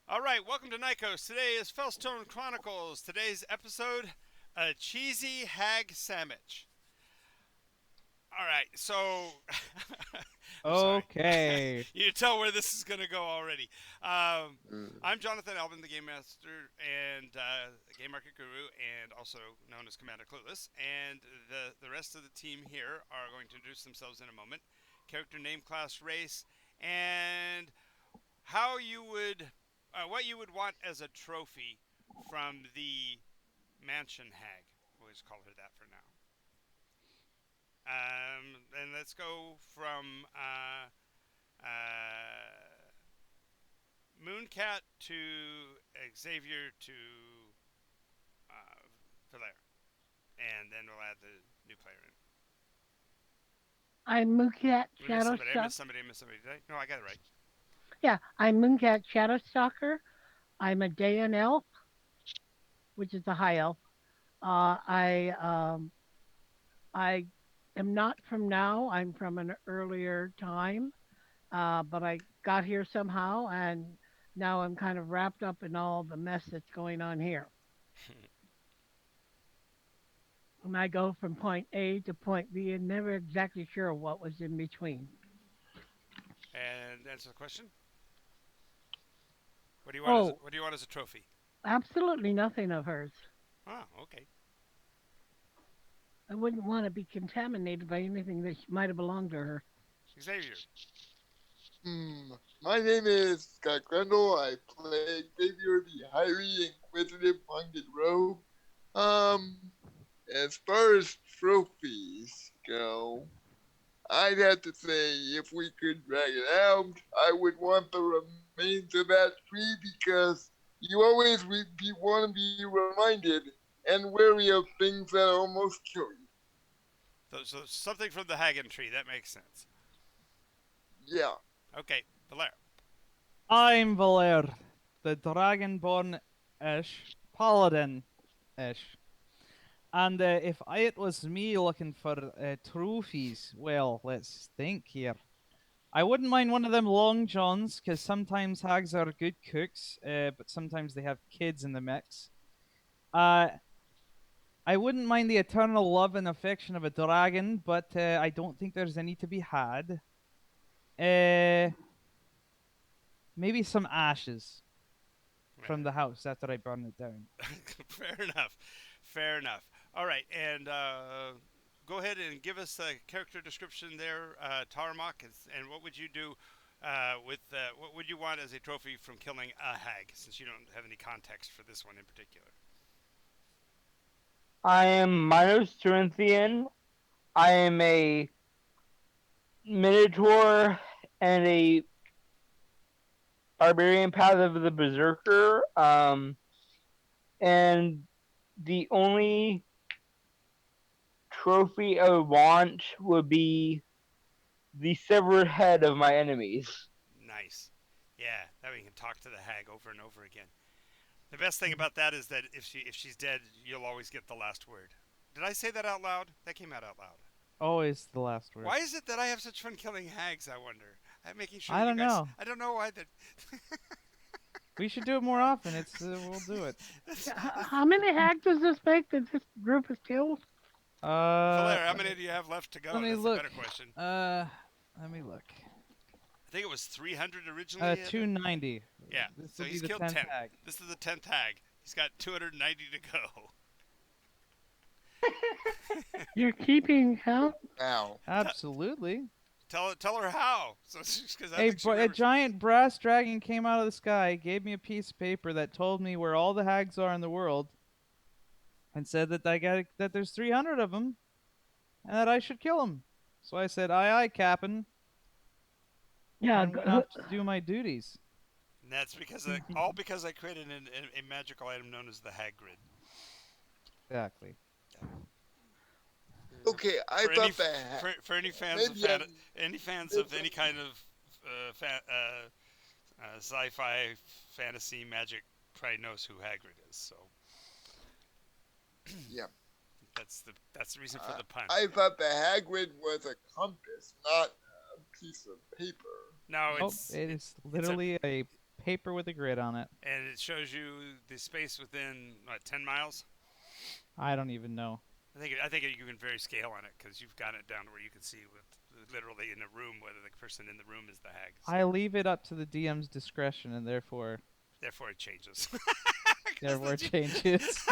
All right, welcome to NYCOS. Today is Fellstone Chronicles. Today's episode, a cheesy hag sandwich. All right, so I'm sorry. Okay. You tell where this is going to go already. Um, Mm. I'm Jonathan Alvin, the Game Master and Game Market Guru, and also known as Commander Clueless. And the rest of the team here are going to introduce themselves in a moment. Character name, class, race, and how you would, what you would want as a trophy from the mansion hag. We'll just call her that for now. And let's go from Mooncat to Xavier to Valaire, and then we'll add the new player in. I'm Mooncat We missed somebody. I Shadowstalker. missed somebody. I missed somebody. Did I? No, I got it right. Yeah, I'm Mooncat Shadowstalker. I'm a Dayan elf, which is a high elf. Uh, I um, I am not from now. I'm from an earlier time, but I got here somehow, and now I'm kind of wrapped up in all the mess that's going on here. And I go from point A to point B, and never exactly sure what was in between. And answer the question. What do you want as Oh, What do you want as a trophy? absolutely nothing of hers. Oh, okay. I wouldn't want to be contaminated by anything that might have belonged to her. Xavier. My name is Scott Grendel. I play Xavier, the highly inquisitive minded rogue. Um, as far as trophies go, I'd have to say if we could drag it out, I would want the remains of that tree because you always want to be reminded and wary of things that almost kill you. So something from the Hagen tree. That makes sense. Yeah. Okay, Valaire. I'm Valer, the Dragonborn-ish paladin-ish. And if it was me looking for trophies, well, let's think here. I wouldn't mind one of them long johns, because sometimes hags are good cooks, but sometimes they have kids in the mix. Uh, I wouldn't mind the eternal love and affection of a dragon, but I don't think there's any to be had. Uh, Maybe some ashes from the house after I burn it down. Fair enough. Fair enough. All right, and go ahead and give us a character description there, Tarmak, and what would you do with what would you want as a trophy from killing a hag? Since you don't have any context for this one in particular. I am Minos Cerinthian. I am a Minotaur and a Barbarian Path of the Berserker. And the only trophy I would want would be the severed head of my enemies. Nice. Yeah, that way you can talk to the hag over and over again. The best thing about that is that if she's dead, you'll always get the last word. Did I say that out loud? That came out loud. Always the last word. Why is it that I have such fun killing hags? I wonder. I'm making sure I that you don't guys. know. I don't know why that. We should do it more often. We'll do it. How many hags does this make that this group has killed? Valera, how Let many me do you have left to go? let me That's a look. better question. Let me look. I think it was 300 originally. 290. Yeah, This so will be he's the killed 10th 10. tag. This is the 10th hag. He's got 290 to go. You're keeping count? Now. Absolutely. Tell her how. So because I A, think she a remembers. giant brass dragon came out of the sky, gave me a piece of paper that told me where all the hags are in the world, and said that that there's 300 of them, and that I should kill them. So I said, "Aye, aye, Captain," Yeah. and went off to do my duties. And that's all because I created a magical item known as the hag grid. Exactly. Okay, I For any thought that. for any fans of Maybe any fans of any kind of sci-fi fantasy magic probably knows who Hagrid is. So yeah. that's the reason for the pun. I thought the Hagrid was a compass, not a piece of paper. No, Oh, it is literally a paper with a grid on it. And it shows you the space within, what, 10 miles? I don't even know. I think you can vary scale on it because you've got it down to where you can see literally in a room whether the person in the room is the hag. So I leave it up to the DM's discretion, and therefore therefore, it changes. it changes.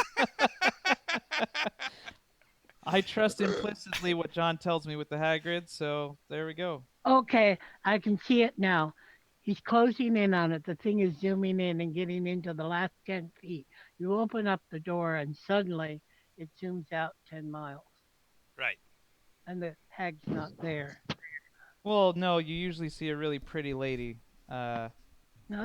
I trust implicitly what John tells me with the Hagrid, so there we go. Okay, I can see it now. He's closing in on it. The thing is zooming in and getting into the last 10 feet. You open up the door, and suddenly it zooms out 10 miles, Right. and the hag's not there. Well, no, you usually see a really pretty lady. No,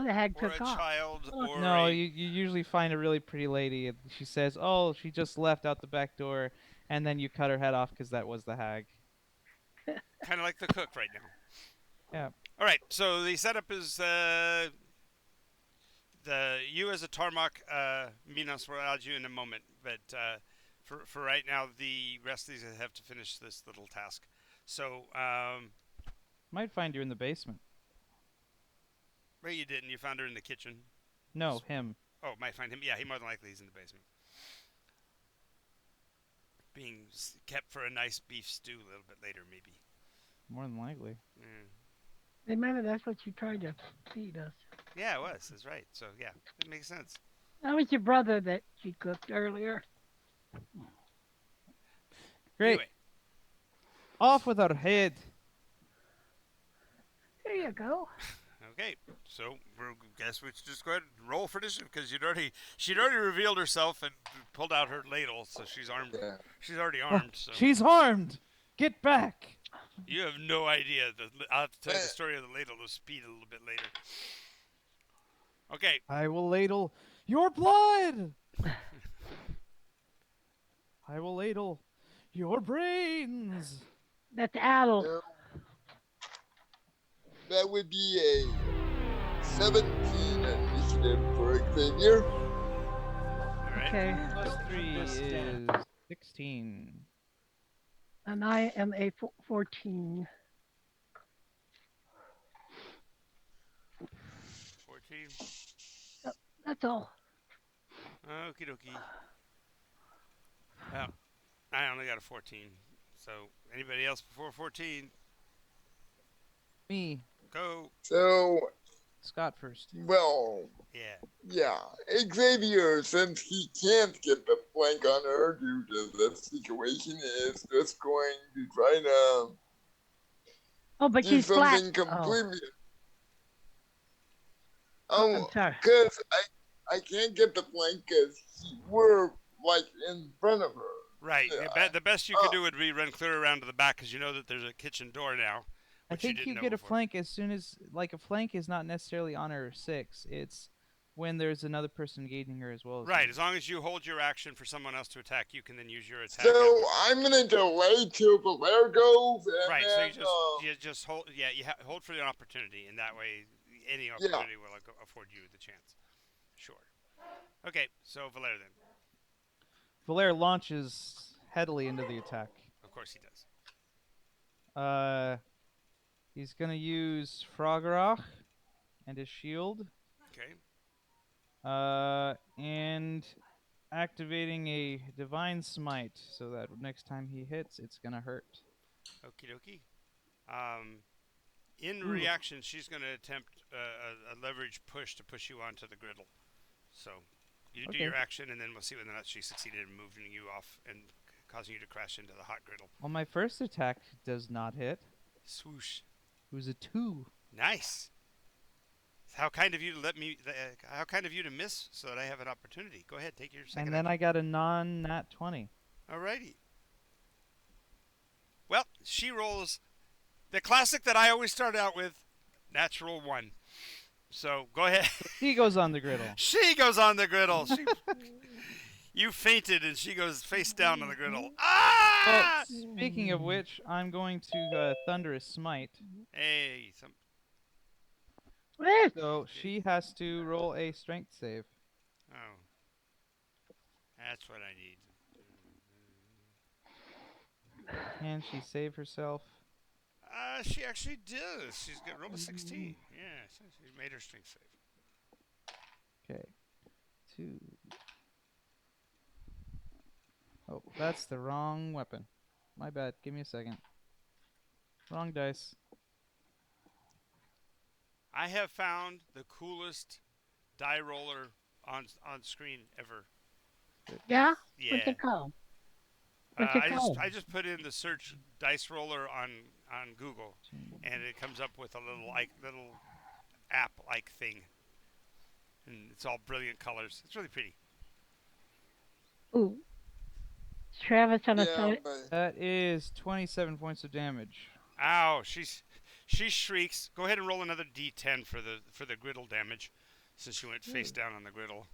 the hag Or a took off. child, or No, a... you usually find a really pretty lady, and she says, "Oh, she just left out the back door," and then you cut her head off because that was the hag. kind of like the cook right now. Yeah. All right, so the setup is you as a Tarmac, Minos will add you in a moment, but for right now, the rest of these have to finish this little task. So, Might find you in the basement. well, you didn't. You found her in the kitchen. No, him. Oh, might find him. Yeah, he more than likely is in the basement, being kept for a nice beef stew a little bit later, maybe. More than likely. Remember, that's what you tried to feed us. Yeah, it was. That's right. So yeah, it makes sense. That was your brother that she cooked earlier. Great. Anyway, Off with her head. There you go. okay. So guess we should just go ahead and roll for initiative because she'd already revealed herself and pulled out her ladle, so she's armed. Yeah. She's already armed. So She's harmed. Get back. you have no idea. I'll have to tell you the story of the ladle of speed a little bit later. Okay. I will ladle your blood. I will ladle your brains. That's Adel. No. That would be a 17 initiative for Xavier. All right. Okay. Plus 3 is 16. And I am a 14. 14. That's all. Okie dokie. Well, I only got a 14. So anybody else before 14? Me. Go. So, Scott first. well, Yeah. Xavier, since he can't get the flank on her due to the situation, is just going to try to Oh, but do she's flat. something completely. I'm sorry. Because I can't get the flank because we're like in front of her. Right. Yeah. The best you could do would be run clear around to the back because you know that there's a kitchen door now. I Which you think didn't you know get a before. flank as soon as, like, a flank is not necessarily on her 6. It's when there's another person engaging her as well. Right. As long as you hold your action for someone else to attack, you can then use your attack. So I'm gonna delay till the lair goes, and Right. then, So you just hold. Yeah. Hold for the opportunity, and that way any opportunity will afford you the chance. Sure. Okay. So Valère then. Valère launches heavily into the attack. Of course he does. He's gonna use Froggerach and his shield. Okay. And activating a Divine Smite so that next time he hits, it's gonna hurt. Okie dokie. In reaction, she's going to attempt a leverage push to push you onto the griddle. So you do your action, and then we'll see whether or not she succeeded in moving you off and causing you to crash into the hot griddle. Well, my first attack does not hit. Swoosh. It was a 2. Nice. How kind of you to how kind of you to miss so that I have an opportunity. Go ahead, take your second. And then I got a non-nat 20. Alrighty. Well, she rolls the classic that I always start out with, natural 1. So go ahead. He goes on the griddle. She goes on the griddle. You fainted, and she goes face down on the griddle. Ah! Well, speaking of which, I'm going to Thunderous Smite. Hey, So she has to roll a strength save. Oh, that's what I need. Can she save herself? She actually does. She's got roll a 16. Yeah, so she made her strength save. 2. Oh, that's the wrong weapon. My bad. Give me a second. Wrong dice. I have found the coolest die roller on screen ever. Yeah? What's Yeah. it called? What's it called? I just put in the search dice roller on Google, and it comes up with a little app like thing, and it's all brilliant colors. It's really pretty. Ooh. Travis on a Yeah, side. but That is 27 points of damage. Ow! She shrieks. Go ahead and roll another D10 for the griddle damage, since you went face down on the griddle.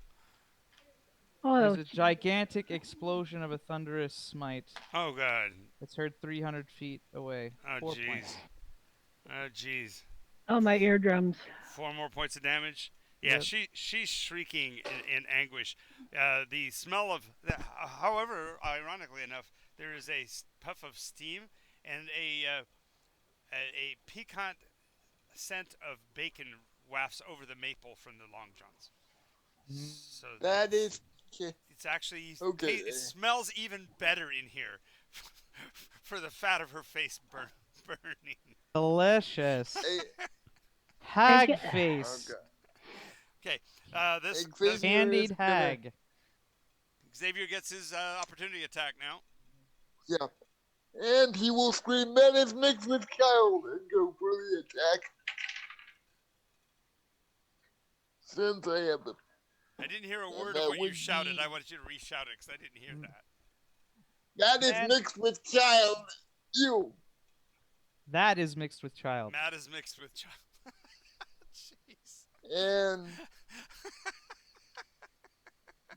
Oh, There's a gigantic explosion of a thunderous smite. Oh god. It's heard 300 feet away. Oh 4 jeez. points. Oh jeez. oh, my eardrums. 4 more points of damage. Yeah, Yep. she's shrieking in anguish. The smell of, however, ironically enough, there is a puff of steam and a piquant scent of bacon wafts over the maple from the long johns. So that is it's actually okay. It smells even better in here for the fat of her face burning. Delicious. a, Hag it- face. okay. Okay, this Xavier Candied is gonna- hag. Xavier gets his opportunity attack now. Yeah. And he will scream, "Man is mixed with child," and go for the attack. Since I have the I didn't hear a And word that of what you would shouted. be- I wanted you to re-shout it because I didn't hear that. that is Man- mixed with child. You. That is mixed with child. Matt is mixed with child. Jeez. And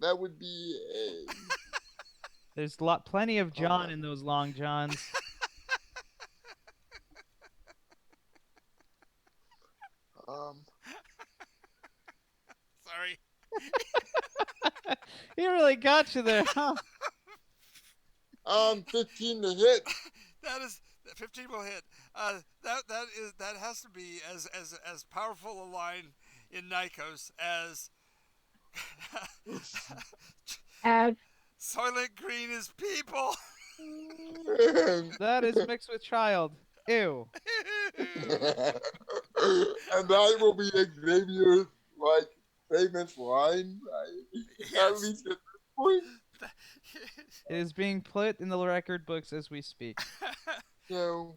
that would be a There's plenty of John in those long johns. Sorry. He really got you there, huh? 15 to hit. That is 15 will hit. That has to be as powerful a line in NYCOS as As Soylent Green is people. That is mixed with child. Ew. And that will be Xavier's famous line. At Yes. least at this point. It is being put in the record books as we speak. So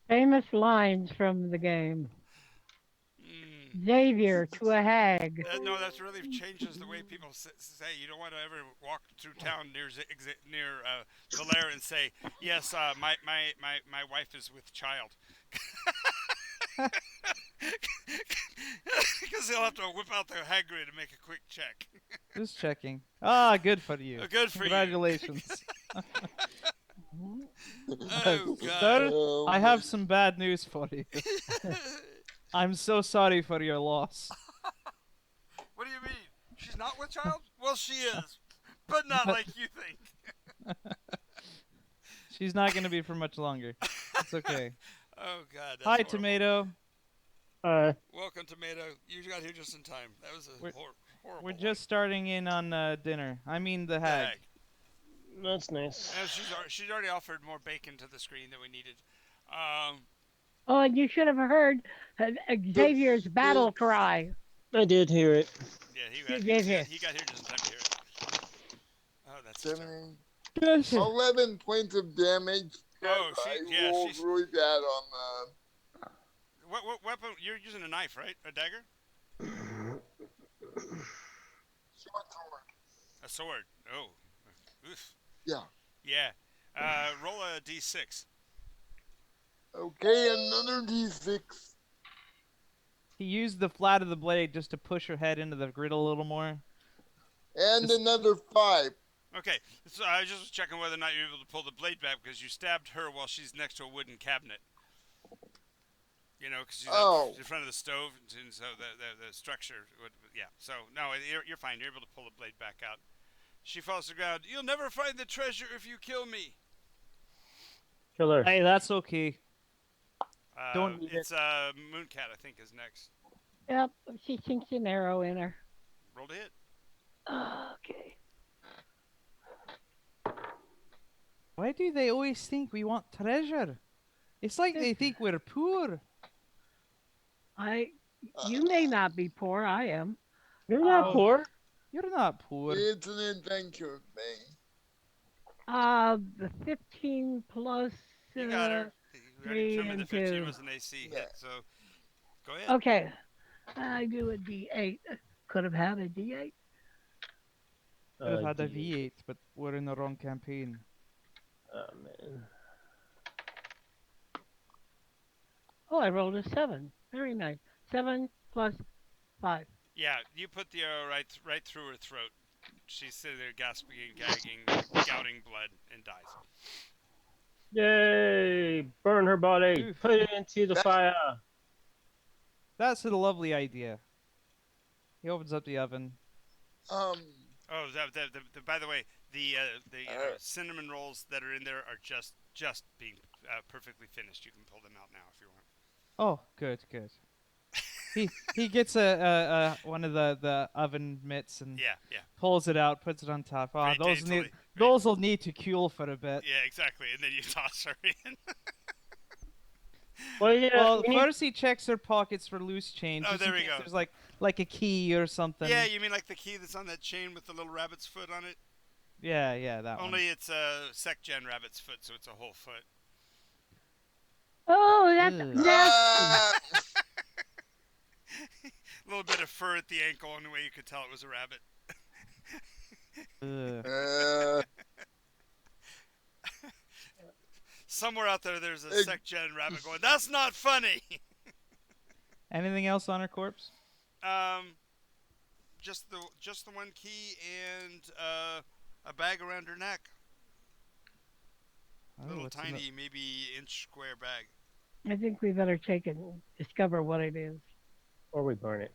famous lines from the game. Mm. Xavier to a hag. No, that really changes the way people say. You don't want to ever walk through town near Valère and say, "Yes, my wife is with child," because they'll have to whip out their Hagrid to make a quick check. Just checking. Ah, good for you. Good for you. Congratulations. Oh God. Sir, I have some bad news for you. I'm so sorry for your loss. What do you mean? She's not with child? Well, she is, but not like you think. She's not going to be for much longer. It's okay. Oh God. That's Hi, horrible. Tomato. Welcome, Tomato. You got here just in time. That was a horrible. We're just starting in on dinner. I mean the hag. Hag. That's nice. And she's already offered more bacon to the screen than we needed. Oh, and you should have heard Xavier's battle cry. I did hear it. Yeah, Yes, yes. he got here just in time to hear it. Oh, that's just terrible. 11 points of damage. Oh, I rolled really bad on What weapon? You're using a knife, right? A dagger? short sword. A sword. Oh. Oof. Yeah. Yeah. Roll a d6. Okay, another d6. He used the flat of the blade just to push her head into the griddle a little more. And another 5. Okay, so I was just checking whether or not you're able to pull the blade back because you stabbed her while she's next to a wooden cabinet. You know, because she's in front of the stove, and so the structure would, yeah. So, no, you're fine. You're able to pull the blade back out. She falls to the ground. You'll never find the treasure if you kill me. Killer. Hey, that's okay. Don't need It's Mooncat, I think, is next. Yep, she sinks an arrow in her. Roll to hit. Okay. Why do they always think we want treasure? It's like they think we're poor. I. Uh, You may not be poor. I am. You're not Oh, poor. you're not poor. it's an adventure thing. The 15 plus You got her. We already 3 determined the and 15 2. was an AC Yeah. hit, so go ahead. Okay. I do a D8. Could have had a D8. Could have had a D8. V8, but we're in the wrong campaign. Oh man. Oh, I rolled a 7. Very nice. 7 plus 5. Yeah, you put the arrow right through her throat. She's sitting there gasping and gagging, gouting blood, and dies. Yay! Burn her body. Oof. Put it into the That- fire. That's a lovely idea. He opens up the oven. Um, Oh, by the way, the Alright. cinnamon rolls that are in there are just being perfectly finished. You can pull them out now if you want. Oh, good, good. He gets a one of the oven mitts and Yeah, yeah, pulls it out, puts it on top. Oh, Very those daintily. need those will need to cool for a bit. yeah, exactly. And then you toss her in. Well, yeah. Well, we need- first he checks her pockets for loose change. Oh, just in there we case go. There's like a key or something. Yeah, you mean like the key that's on that chain with the little rabbit's foot on it? yeah, that one. Only it's a sec-gen rabbit's foot, so it's a whole foot. Oh, that's Ugh. nasty. A little bit of fur at the ankle, and the way you could tell it was a rabbit. Ugh. Somewhere out there's a Hey. sec-gen rabbit going, "That's not funny." Anything else on her corpse? Just the one key and a bag around her neck. Oh, Little what's in tiny, maybe inch square bag. I think we better take it and discover what it is. or we burn it.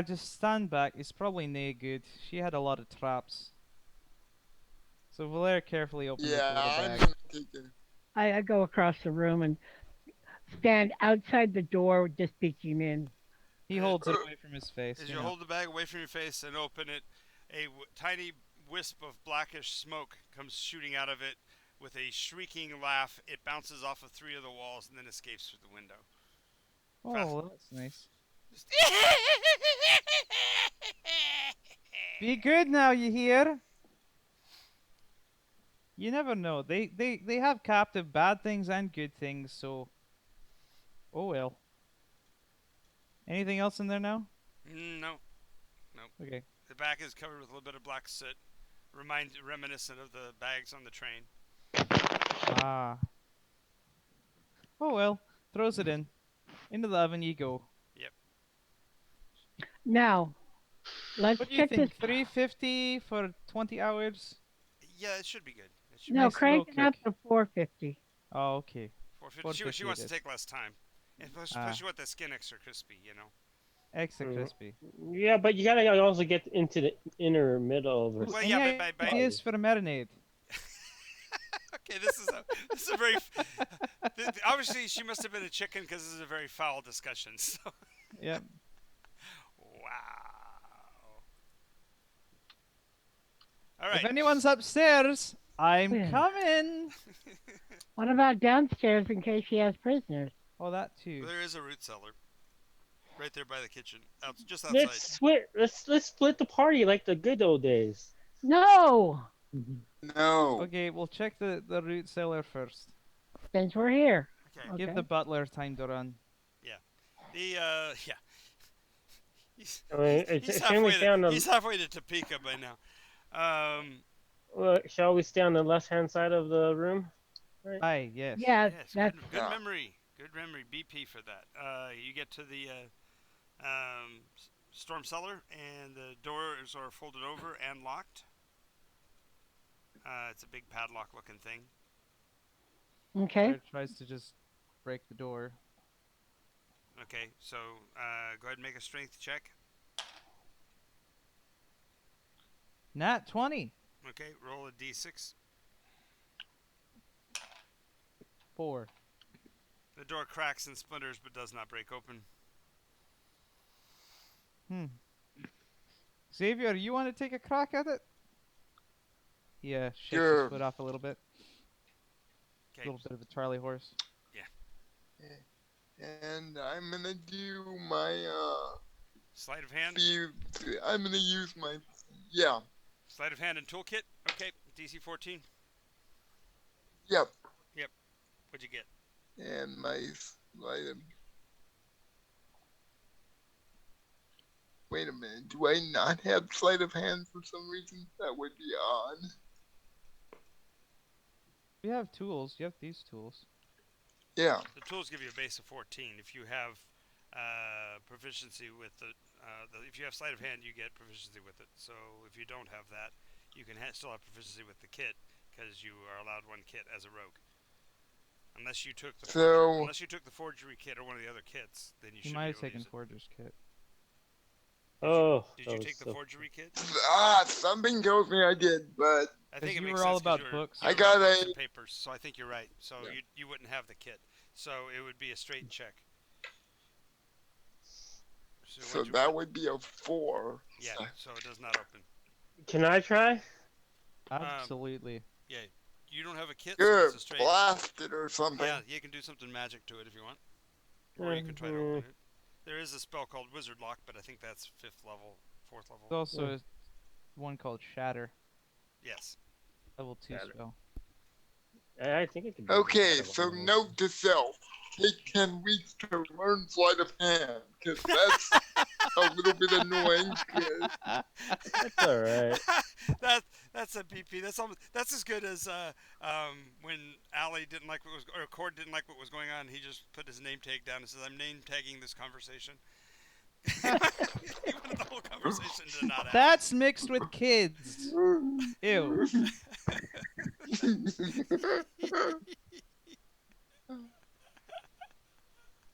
Just stand back. It's probably no good. She had a lot of traps. So Valera carefully opens yeah, up the little I'm bag. gonna take it. I go across the room and stand outside the door, just peeking in. He holds it away from his face. As you you know. hold the bag away from your face and open it, a tiny wisp of blackish smoke comes shooting out of it. With a shrieking laugh, it bounces off of 3 of the walls and then escapes through the window. Oh, well, that's nice. Just Be good now, you hear? You never know. They have captive bad things and good things, so. Oh well. Anything else in there now? No. Okay. The back is covered with a little bit of black soot, reminiscent of the bags on the train. Ah. Oh well. Throws it in. Into the oven you go. Now, let's What do you check think? this. 350 for 20 hours? Yeah, it should be good. It should No, nice crank it slow up cook. to 450. Oh, okay. 450. She 450 wants it to is. take less time. And especially with the skin extra crispy, you know. Extra Mm. crispy. Yeah, but you gotta also get into the inner middle of her. Well, Any yeah, but ideas for a marinade? okay, this is a very obviously she must have been a chicken because this is a very foul discussion. So Yep. wow. All If right. anyone's upstairs, I'm Yeah. coming. What about downstairs in case she has prisoners? Oh, that too. There is a root cellar right there by the kitchen, just outside. Let's split the party like the good old days. No, No. Okay, we'll check the root cellar first. since we're here. Okay. Give Okay. the butler time to run. The yeah. He's, I mean, he's, he's can we halfway stay on to, the? he's halfway to Topeka by now. Shall we stay on the left-hand side of the room? Aye, yes. Yeah, Yes, that's good Yeah. memory. Good memory. BP for that. You get to the storm cellar, and the doors are folded over and locked. It's a big padlock-looking thing. okay. Claire tries to just break the door. Okay, so go ahead and make a strength check. Nat 20. Okay, roll a d6. 4. The door cracks and splinters, but does not break open. Xavier, you want to take a crack at it? He shakes his Sure. foot off a little bit. A Okay. little bit of a Charlie horse. And I'm gonna do my Sleight of hand. I'm gonna use my Sleight of hand and toolkit. Okay. DC 14. Yep. What'd you get? And my sleight of. Wait a minute. Do I not have sleight of hand for some reason? That would be odd. You have tools. You have these tools. Yeah. The tools give you a base of 14. If you have proficiency with if you have sleight of hand, you get proficiency with it. So if you don't have that, you can still have proficiency with the kit because you are allowed one kit as a rogue. Unless you took the forgery kit or one of the other kits, then you He should might be have able to taken use it. Forger's kit. Did you take the forgery kit? Something tells me I did, but I think it you makes were all sense 'cause about books. I you were got about books a- and papers, so I think you're right. So Yeah. you wouldn't have the kit, so it would be a straight check. So that would be a 4. Yeah, so it does not open. Can I try? Absolutely. Yeah, you don't have a kit, so Good. it's a straight. Blast it or something. Yeah, you can do something magic to it if you want, or you can try to open it. There is a spell called Wizard Lock, but I think that's 4th level. There's also one called Shatter. Yes. Level 2 Shatter. spell. I think it could be. Okay, so note to self: take 10 weeks to learn sleight of hand, because that's a little bit annoying. That's all right. That's a BP. That's as good as when Allie didn't like what was or Cord didn't like what was going on. He just put his name tag down and says, "I'm name tagging this conversation." He wanted the whole conversation to not happen. That's mixed with kids. Ew.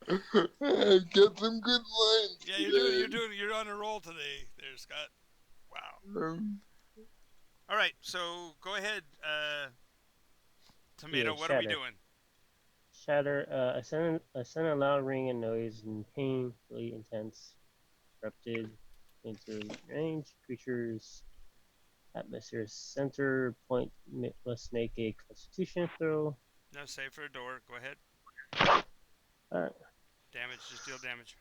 Get some good lines. Yeah, you're on a roll today, there, Scott. Wow. All right, so go ahead, Tomato. What are we doing? Shatter. Ascend a loud ring and noise and painfully intense, erupted into range. Creatures atmosphere center point must make a Constitution throw. No, save for a door. Go ahead. Alright. Damage. Just deal damage.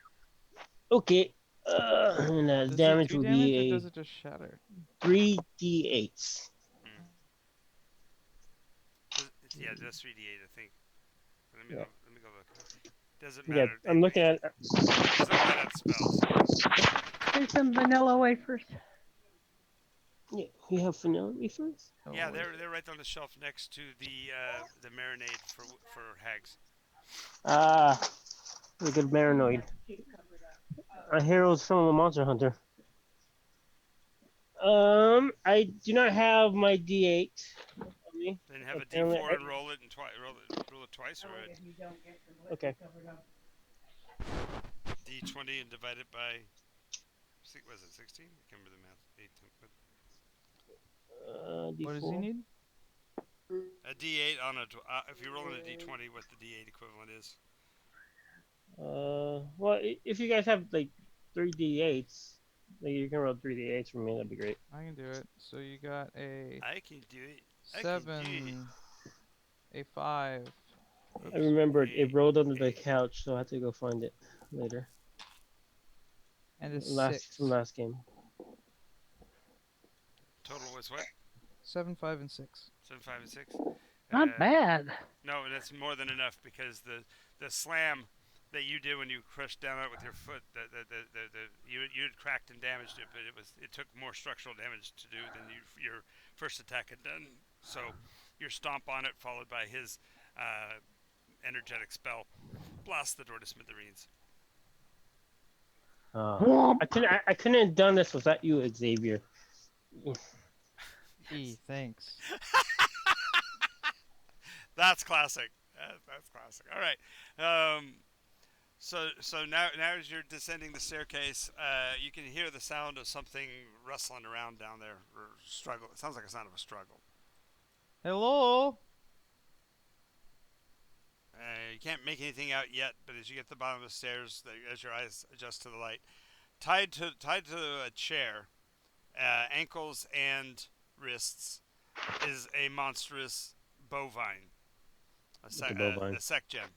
Okay. And Does damage it do will damage be or a does it just shatter? 3d8. Yeah, that's 3d8, I think. Let me go look. Doesn't Yeah, matter. I'm looking at. He's looking at spells. Here's some vanilla wafers. Yeah, we have vanilla wafers. Yeah, they're right on the shelf next to the marinade for hags. Ah, a good paranoid. A heroes from a monster hunter. I do not have my D8 on me. Then have a Apparently D4 and roll it twice, or a Okay. D20 and divide it by. Was it 16? I can't remember the math. 8, D4. What does he need? a D8 on a. If you're rolling a D20, what the D8 equivalent is. Well, if you guys have like 3d8s, like you can roll 3d8s for me. That'd be great. I can do it. So you got a I can do it. 7, a 5. Oops. I remembered it rolled under the Eight. couch, so I had to go find it later. And a 6. From last game. Total was what? 7, 5, and 6. 7, 5, and 6. Not bad. No, and that's more than enough because the slam that you did when you crushed down it with your foot, you had cracked and damaged it, but it took more structural damage to do than your first attack had done. So your stomp on it, followed by his energetic spell, blast the door to smithereens. I couldn't have done this without you, Xavier. Thanks. That's classic. That's classic. All right. So now as you're descending the staircase, you can hear the sound of something rustling around down there. Or struggle. It sounds like a sound of a struggle. Hello? You can't make anything out yet, but as you get to the bottom of the stairs, as your eyes adjust to the light, tied to a chair ankles and wrists, is a monstrous bovine, It's a bovine. a sec gem.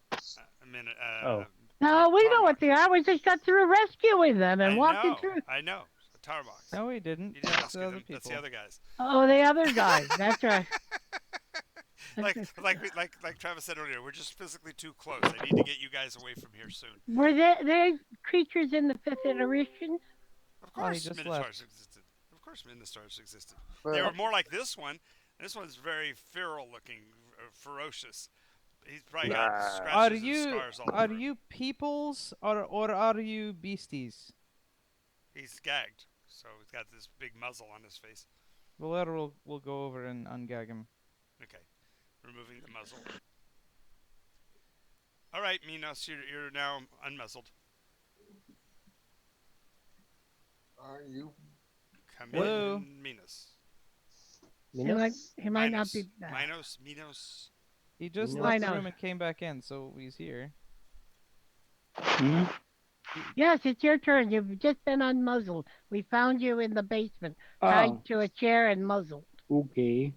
A minute. Oh. No, we know Tarmox. what they are. We just got through rescuing them and I walking know. through. I know. Tarmox. No, we didn't. You didn't That's rescue the other them. That's people. the other guys. Oh, the other guy. That's right. like Travis said earlier, we're just physically too close. I need to get you guys away from here soon. Were they creatures in the fifth iteration? Of Oh, he course, just Minotaurs left. existed. Of course, Minotaurs existed. They were more like this one. This one's very feral looking, ferocious. He's probably got Nah. scratches and scars all Are over him. you peoples or are you beasties? He's gagged, so he's got this big muzzle on his face. Valera will go over and ungag him. Okay, removing the muzzle. All right, Minos, you're now unmuzzled. Are you? Come Hello? in, Minos. He might not be. Minos. He just No. left the Minos. room and came back in, so he's here. Hmm? Yes, it's your turn. You've just been unmuzzled. We found you in the basement, tied Oh, to a chair and muzzled. okay.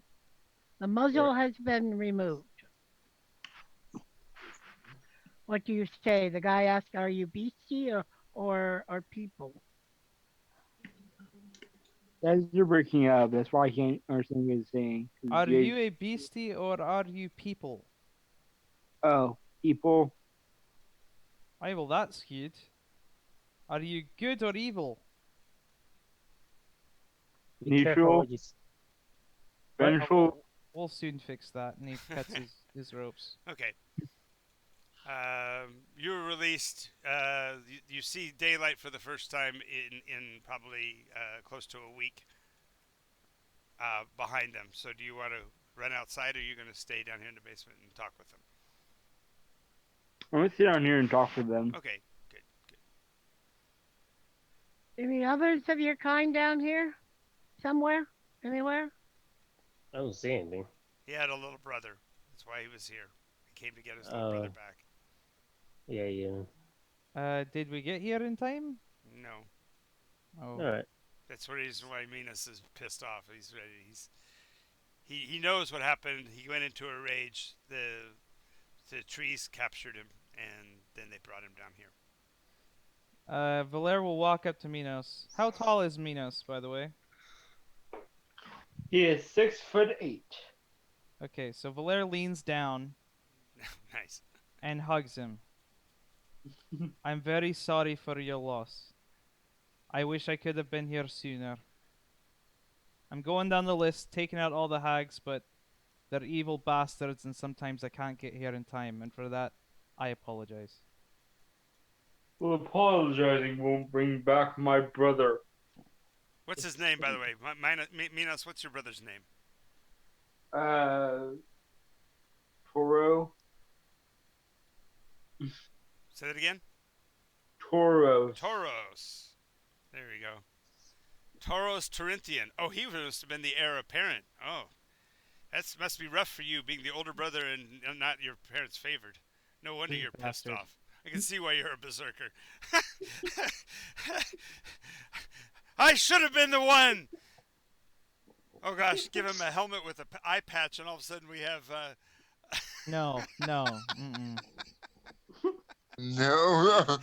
The muzzle has been removed. What do you say? The guy asked, "Are you beastie or people?" As you're breaking up, that's why I can't understand what you're saying. Are you a beastie or are you people? Oh, people. Aye, well, that's good. Are you good or evil? Be careful Neutral. what you. Vengeful. We'll soon fix that. And he cuts his ropes. Okay. You were released. You see daylight for the first time in probably close to a week behind them. So do you want to run outside, or are you going to stay down here in the basement and talk with them? I'm gonna sit down here and talk with them. Okay, good. Any others of your kind down here? Somewhere? Anywhere? I don't see anything. He had a little brother. That's why he was here. He came to get his little brother back. Yeah. Did we get here in time? No. Oh. All right. That's the reason why Minos is pissed off. He's ready. He knows what happened. He went into a rage. The trees captured him, and then they brought him down here. Valera will walk up to Minos. How tall is Minos, by the way? He is 6'8". Okay, so Valera leans down Nice. and hugs him. I'm very sorry for your loss. I wish I could have been here sooner. I'm going down the list, taking out all the hags, but they're evil bastards and sometimes I can't get here in time, and for that, I apologize. Well, apologizing won't bring back my brother. What's his name, by the way? Minos, what's your brother's name? Toro. Say that again? Toros. Tauros. There we go. Tauros Torinthian. Oh, he must have been the heir apparent. Oh. That must be rough for you, being the older brother and not your parents' favored. No wonder you're pissed Bastard. off. I can see why you're a berserker. I should have been the one! Oh gosh, give him a helmet with an eye patch, and all of a sudden we have. No. Mm-mm. No.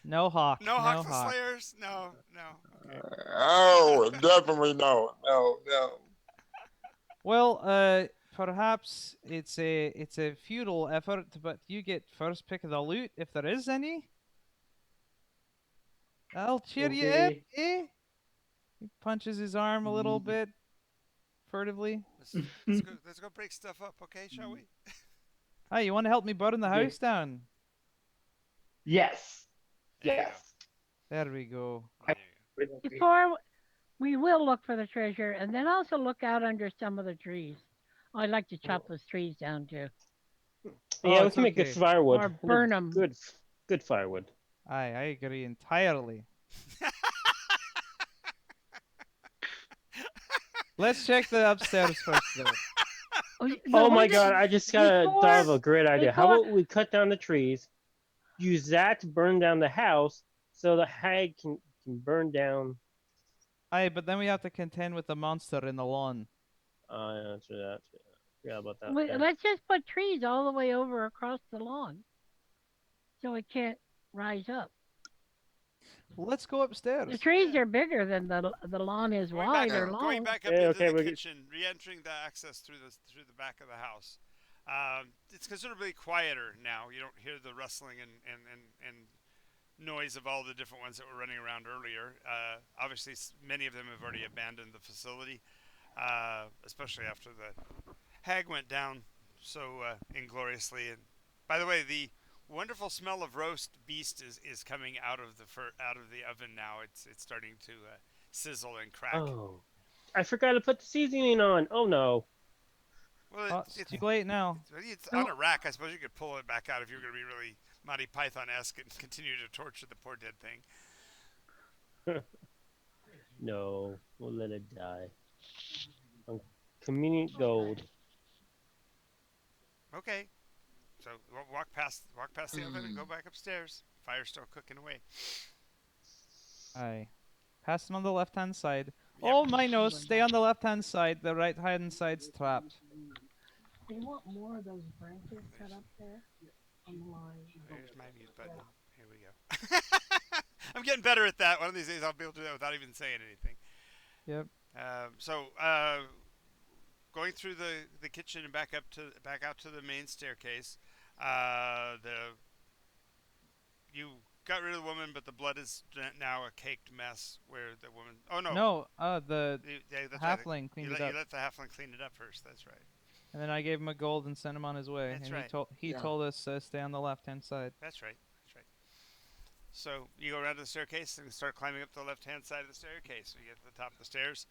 No hawk. No Hawk the Slayers? No. Okay. Oh, definitely no. No. Well, perhaps it's a futile effort, but you get first pick of the loot if there is any. I'll cheer you up, Okay. eh? He punches his arm a little bit furtively. Let's go break stuff up, okay, shall we? Hey, you want to help me burn the Okay. house down? Yes. There you Yes. There we go. There you go. Before we will look for the treasure, and then also look out under some of the trees. Oh, I'd like to chop those trees down too, Yeah, Oh, we it's can make good okay. firewood. or burn them. Good firewood. I agree entirely. Let's check the upstairs first, though. Oh my god, I just got thought of a great idea. How before- about we cut down the trees, use that to burn down the house so the hag can burn down Aye, but then we have to contend with the monster in the lawn. Yeah, true that. True that. Yeah, about that. We, Yeah. let's just put trees all the way over across the lawn so it can't rise up. Let's go The upstairs. trees are bigger than the lawn is Going back wide or Yeah. going long. back up Yeah, into okay, the we could. kitchen, re-entering the access through the back of the house. It's considerably quieter now. You don't hear the rustling and noise of all the different ones that were running around earlier. Obviously, many of them have already abandoned the facility, especially after the hag went down so ingloriously. And by the way, the wonderful smell of roast beast is coming out of the oven now. It's starting to sizzle and crack. Oh, I forgot to put the seasoning on. Oh no. Well, Oh, it's too late now. it's on No, a rack. I suppose you could pull it back out if you're going to be really Monty Python-esque and continue to torture the poor dead thing. No, we'll let it die. On convenient gold. Okay, so walk past the oven and go back upstairs. Fire's still cooking away. Aye. Pass them on the left-hand side. Yep. Oh, my nose. Stay on the left-hand side. The right-hand side's trapped. do you want more of those branches cut up there on the line? There's my mute button. Here we go. I'm getting better at that. One of these days I'll be able to do that without even saying anything. Yep. Going through the kitchen and back out to the main staircase. The you got rid of the woman, but the blood is now a caked mess. Where the woman? Oh no, No, the that's right. halfling cleaned it You up. let the halfling clean it up first. That's right. And then I gave him a gold and sent him on his way. That's and right. he Yeah. told us stay on the left-hand side. That's right. That's right. So you go around to the staircase and start climbing up the left-hand side of the staircase. You get to the top of the stairs.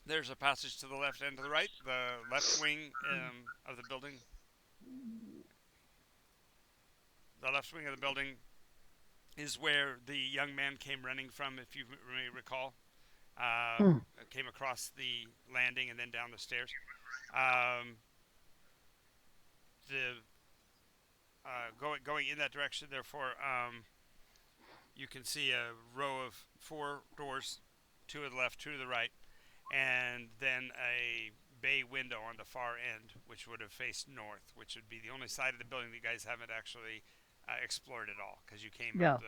There's a passage to the left and to the right. The left wing of the building. The left wing of the building is where the young man came running from, if you may recall. Hmm. Came across the landing and then down the stairs. Um, the going in that direction, therefore, you can see a row of 4 doors, 2 to the left, 2 to the right, and then a bay window on the far end, which would have faced north, which would be the only side of the building that you guys haven't actually explored at all, because you came Yeah. up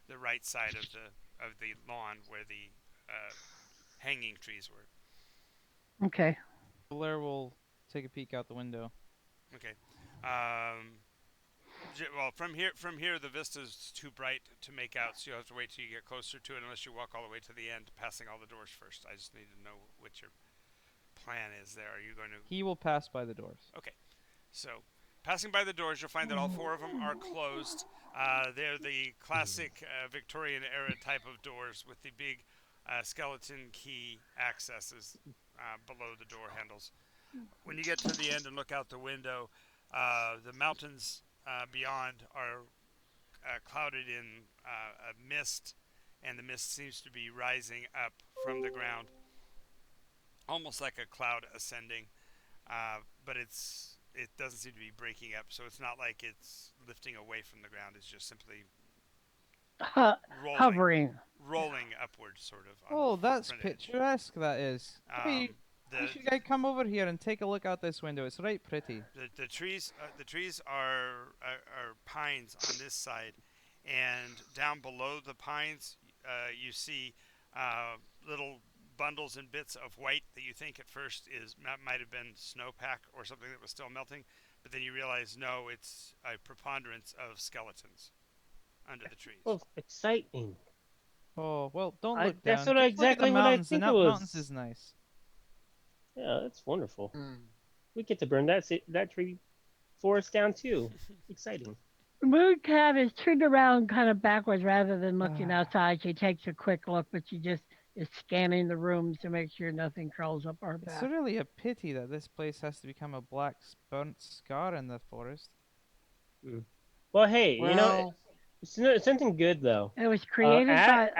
the right side of the lawn where the hanging trees were. Okay. Blair will take a peek out the window. Okay. Well, from here, the vista's too bright to make out, so you'll have to wait till you get closer to it, unless you walk all the way to the end, passing all the doors first. I just need to know what your plan is there. Are you going to... He will pass by the doors. Okay. So, passing by the doors, you'll find that all 4 of them are closed. They're the classic Victorian-era type of doors with the big skeleton key accesses below the door handles. When you get to the end and look out the window, the mountains beyond are clouded in a mist, and the mist seems to be rising up from the ground, almost like a cloud ascending. But it doesn't seem to be breaking up, so it's not like it's lifting away from the ground. It's just simply Hovering. rolling upwards, sort of. Oh, that's front edge. picturesque, that is. Hey, you The should come over here and take a look out this window. It's right pretty. the trees are pines on this side, and down below the pines, you see little bundles and bits of white that you think at first might have been snowpack or something that was still melting, but then you realize no, it's a preponderance of skeletons under the trees. Oh, exciting. Oh, well, don't I- look that's down. what I- Just look at the exactly what I mountains. think The it was. mountains is nice. Yeah, that's wonderful. Mm. We get to burn that tree forest down too. Exciting. Mooncat is turned around kind of backwards rather than looking Ah. outside. She takes a quick look, but she just is scanning the rooms to make sure nothing crawls up our It's back. really a pity that this place has to become a black burnt scar in the forest. Well, hey, you know, Well, it's something good though. It was created by.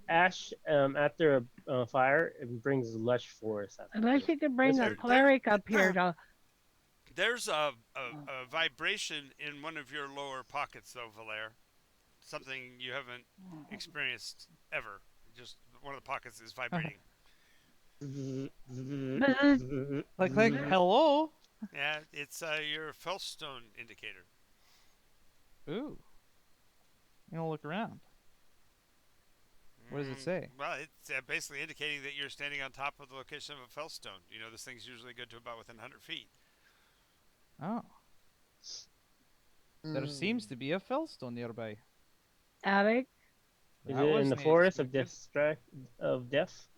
Ash after a fire, it brings lush forest. Unless you could bring That's a pretty- cleric up here to. There's a vibration in one of your lower pockets, though, Valere. something you haven't experienced ever. Just one of the pockets is vibrating. Click, click. Hello. Yeah, it's your Fellstone indicator. Ooh. You know, look around. What does it say? Well, it's basically indicating that you're standing on top of the location of a Fellstone. You know, this thing's usually good to about within 100 feet. Oh. There seems to be a Fellstone nearby. Attic. Is That it in wasn't the forest of unexpected. death?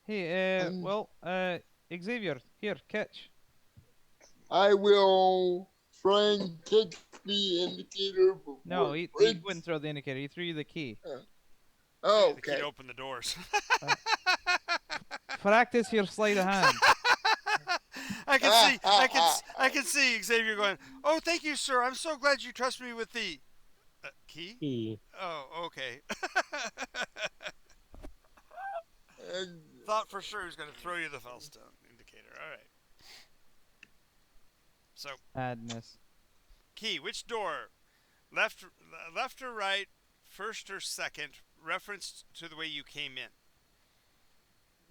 Hey, well, Xavier, here, catch. I will try and catch the indicator before No, it he breaks. wouldn't throw the indicator. He threw you the key. Oh, The key okay. to open the doors. Practice your sleight of hand. I can see Xavier going, "Oh, thank you, sir. I'm so glad you trust me with the key." Key. Oh, okay. And Thought for sure he was going to throw you the Fellstone indicator. All right. So, Madness. key. Which door? Left or right? First or second? Referenced to the way you came in.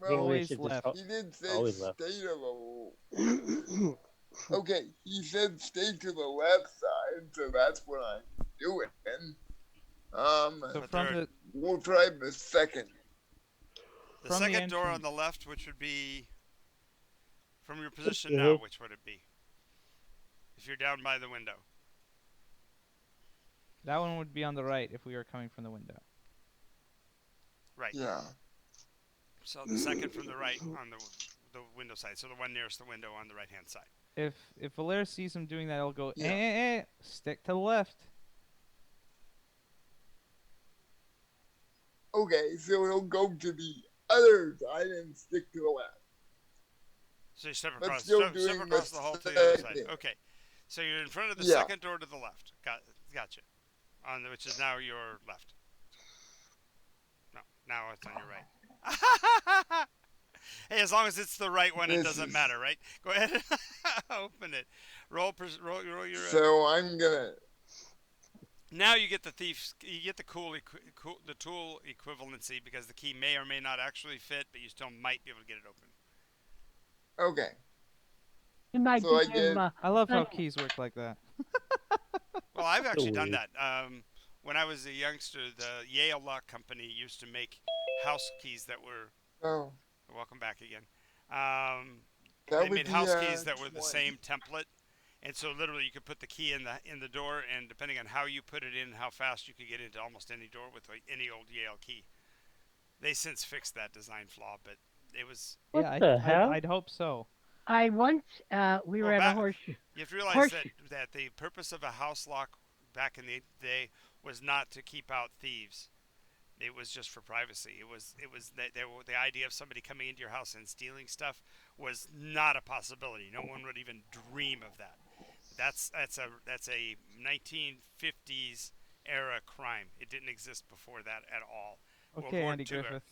I think we Always should left. he did say Always left. stay to the. Okay, he said stay to the left side, so that's what I'm doing. So But from there- the We'll try the second. The From the second door on entrance. the left, which would be from your position Mhm. now, which would it be? If you're down by the window. that one would be on the right if we were coming from the window. Right. Yeah. So the second from the right on the window side. So the one nearest the window on the right hand side. If Valera sees him doing that, he'll go, Yeah. stick to the left. Okay, so he'll go to the other side and stick to the left. So you step But across, still step doing across the the hall to the other side. second. Okay. So you're in front of the Yeah. second door to the left. Gotcha. Which is now your left. No, now it's on your right. Hey, as long as it's the right one, it This doesn't is- matter, right? Go ahead, open it. Roll your. So I'm gonna. Now you get the thief. You get the the tool equivalency because the key may or may not actually fit, but you still might be able to get it open. Okay. You might So I just give get- I love how Like- keys work like that. Well, I've actually done weird. that. When I was a youngster, the Yale Lock Company used to make house keys that were. Oh, Welcome back again. that They would made be, house keys that were the 20. same template, and so literally you could put the key in the door, and depending on how you put it in, how fast you could get into almost any door with like any old Yale key. They since fixed that design flaw, but it was. What yeah, the hell? I'd hope so. I once we were Well, at a back- horseshoe. You have to realize Horse- that the purpose of a house lock back in the day was not to keep out thieves. It was just for privacy. It was the idea of somebody coming into your house and stealing stuff was not a possibility. No one would even dream of that. That's a 1950s era crime. It didn't exist before that at all. World Okay, War Andy II era. Griffith.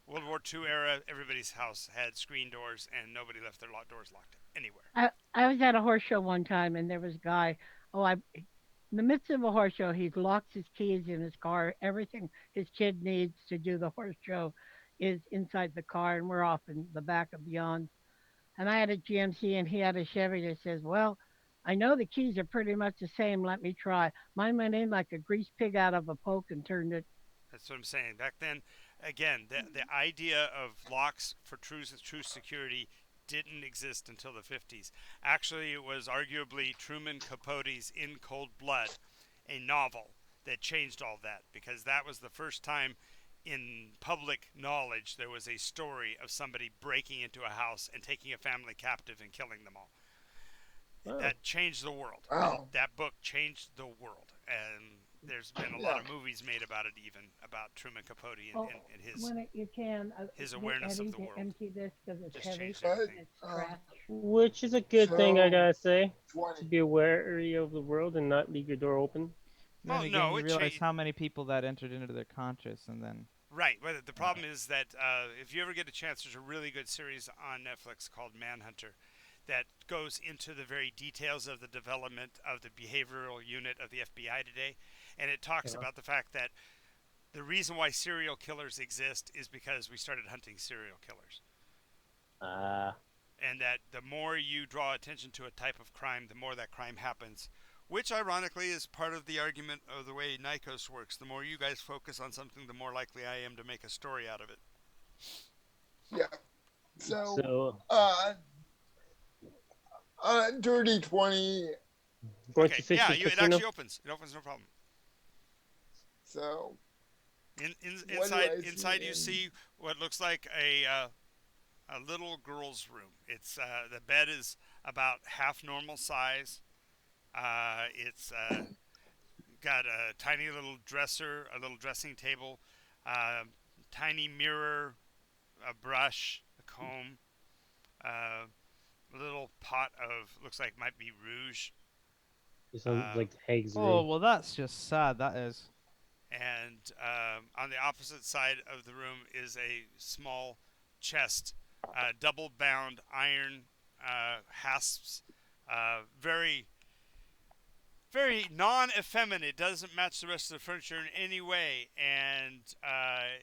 World War II era, everybody's house had screen doors and nobody left their doors locked anywhere. I was at a horse show one time, and there was a guy. In the midst of a horse show, he locks his keys in his car. Everything his kid needs to do the horse show is inside the car, and we're off in the back of Beyond. And I had a GMC, and he had a Chevy that says, "Well, I know the keys are pretty much the same. Let me try." Mine went in like a grease pig out of a poke and turned it. That's what I'm saying. Back then, again, the idea of locks for true security didn't exist until the 50s. Actually, it was arguably Truman Capote's In Cold Blood, a novel that changed all that because that was the first time in public knowledge there was a story of somebody breaking into a house and taking a family captive and killing them all. Oh. That changed the world. Wow. That book changed the world, and there's been a lot of movies made about it, even about Truman Capote and his. When you can, his get awareness of Eddie the to world empty this because it's just heavy. changed But, everything. It's trash. Which is a good thing, I So- gotta say. To 20. be wary of the world and not leave your door open. Then Well, again, no, you it realize cha- how many people that entered into their conscious, and then Right. But the problem is that if you ever get a chance, there's a really good series on Netflix called Manhunter. that goes into the very details of the development of the behavioral unit of the FBI today, and it talks Uh-huh. about the fact that the reason why serial killers exist is because we started hunting serial killers. And that the more you draw attention to a type of crime, the more that crime happens. Which, ironically, is part of the argument of the way NYCOS works. The more you guys focus on something, the more likely I am to make a story out of it. Yeah. So, So, Dirty 20. going Okay, to Fisher's yeah, it Casino. actually opens. It opens, no problem. So, what do Inside, I see inside you in- see what looks like a little girl's room. It's the bed is about half normal size. It's got a tiny little dresser, a little dressing table, uh, tiny mirror, a brush, a comb, uh, a little pot of looks like might be rouge, It sounds uh, like Haig's Oh, room. well, that's just sad. That is. and on the opposite side of the room is a small chest, double bound iron hasps, very very non-effeminate. It doesn't match the rest of the furniture in any way, and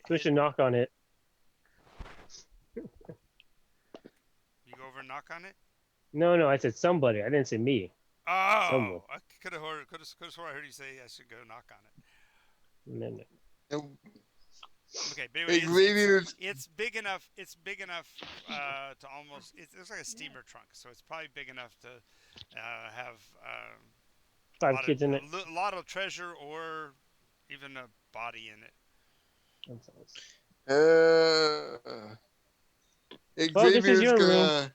Fisher, knock on it. you go over and knock on it. No, I said somebody. I didn't say me. Someone. Oh, I could have heard. Could have swore I heard you say I should go knock on it. No. Okay, but anyway, Xavier's it's big enough. It's big enough to almost. It looks like a steamer trunk, so it's probably big enough to have a 5 lot kids in it. a lot of treasure or even a body in it. That sounds- Well, this is Xavier's your room.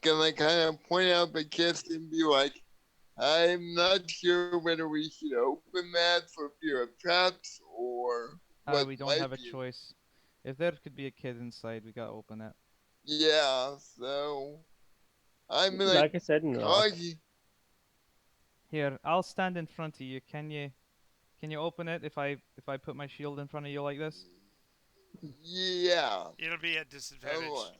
gonna kind of point out the chest and be like, I'm not sure whether we should open that for fear of traps or what We don't might have a be. choice. If there could be a kid inside, we gotta open it. Yeah, so I'm gonna Like I said, call knock. you. Here, I'll stand in front of you. Can you open it if I put my shield in front of you like this? Yeah. It'll be at disadvantage. Oh,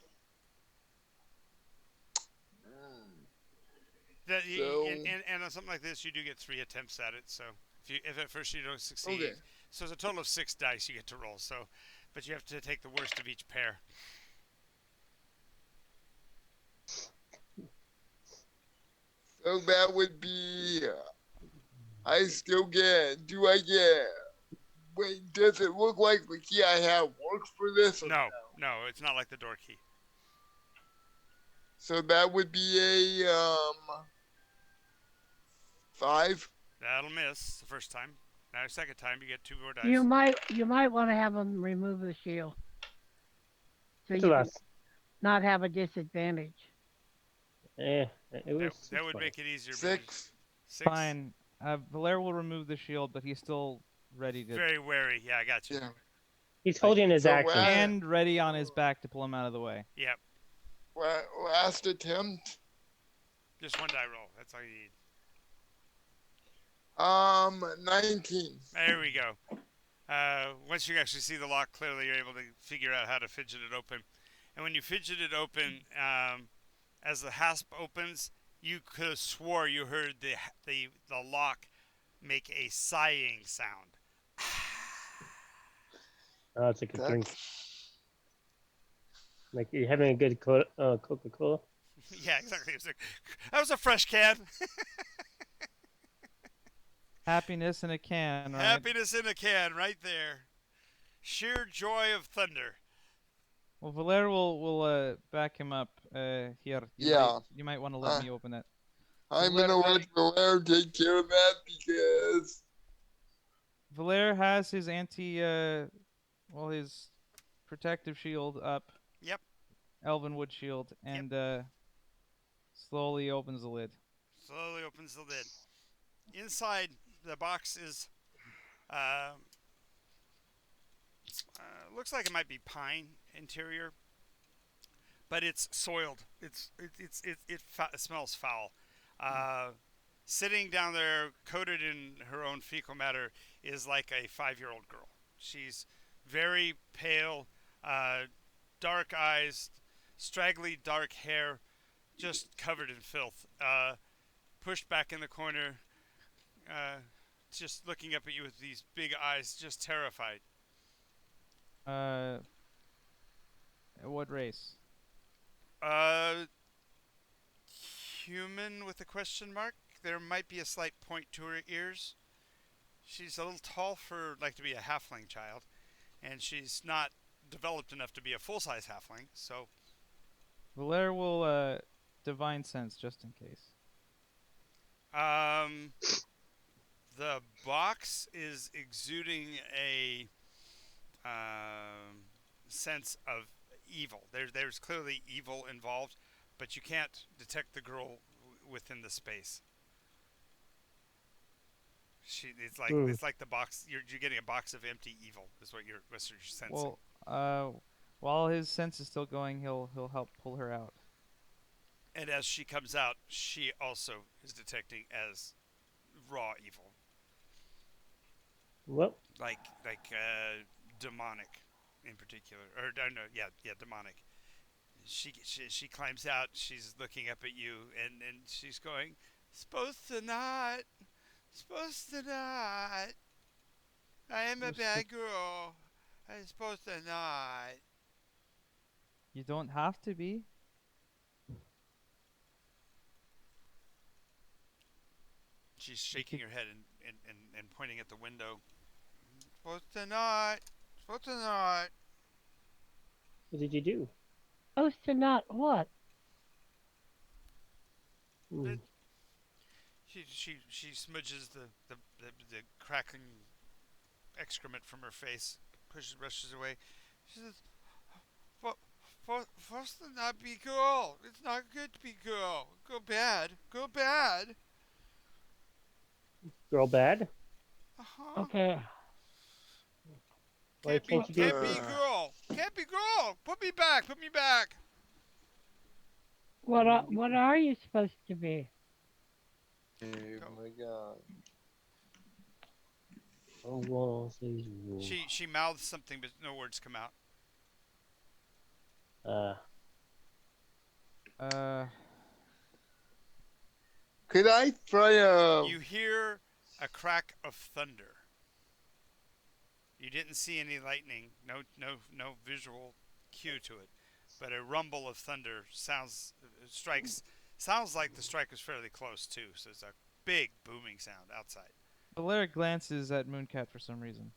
And So- on something like this, you do get 3 attempts at it. So if at first you don't succeed, Okay. so it's a total of 6 dice you get to roll. So, but you have to take the worst of each pair. So that would be. I still get. Do I get? Wait, does it look like the key I have works for this? Or No, it's not like the door key. So that would be a 5. That'll miss the first time. Now, the second time, you get 2 more dice. You might want to have them remove the shield, so It's you the can last. not have a disadvantage. It was. That would fine. make it easier. but 6. 6. Fine. Valer will remove the shield, but he's still ready to Very wary. Yeah, I got you. Yeah. He's holding his So action. and ready on his back to pull him out of the way. Yep. Last attempt. Just 1 die roll. That's all you need. 19. There we go. Once you actually see the lock clearly, you're able to figure out how to fidget it open. And when you fidget it open, as the hasp opens, you could have swore you heard the lock make a sighing sound. Oh, it's like a drink. That's, Like you're having a good Coca-Cola. Yeah, exactly. It was that was a fresh can. Happiness in a can, right? Happiness in a can, right there. Sheer joy of thunder. Well, Valer will back him up. Here. Yeah. You might want to let Uh, me open it. I'm Valer- gonna let Valero take care of that because Valer has his his protective shield up. Yep. Elven wood shield, and slowly opens the lid. Slowly opens the lid. Inside the box is looks like it might be pine interior, but it's soiled. It smells foul. Sitting down there, coated in her own fecal matter, is like a 5-year-old girl. She's very pale, dark eyes, straggly dark hair, just covered in filth. Pushed back in the corner, uh, just looking up at you with these big eyes, just terrified. Uh, what race? Uh, Human with a question mark. There might be a slight point to her ears. She's a little tall for like to be a halfling child, and she's not developed enough to be a full-size halfling. So, Valer will divine sense just in case. um, the box is exuding a sense of evil. There's clearly evil involved, but you can't detect the girl within the space. Hmm. It's like the box. You're getting a box of empty evil. Is what you're sensing. Well, while his sense is still going, he'll help pull her out. And as she comes out, she also is detecting as raw evil, Well, like demonic, in particular, or no, yeah, demonic. She climbs out. She's looking up at you, and she's going, "Supposed to not, supposed to not. I am a bad girl. I'm supposed to not." You don't have to be. She's You shaking could. her head and pointing at the window. Supposed to not. Supposed to not. what did you do? Supposed to not what? Hmm. She smudges the crackling excrement from her face, rushes away. She says, Supposed to not be girl. It's not good to be girl. Go bad. Go bad. Girl bad? Uh huh. Okay. Why can't you be a Can't be girl? girl. Can't be girl. Put me back. Put me back. What are you supposed to be? Oh Go. my god. Oh, well, says rule. She mouths something, but no words come out. Uh, Uh, Could I try You hear a crack of thunder. You didn't see any lightning, no visual cue to it, but a rumble of thunder strikes. Sounds like the strike was fairly close too. So it's a big booming sound outside. Valer glances at Mooncat for some reason.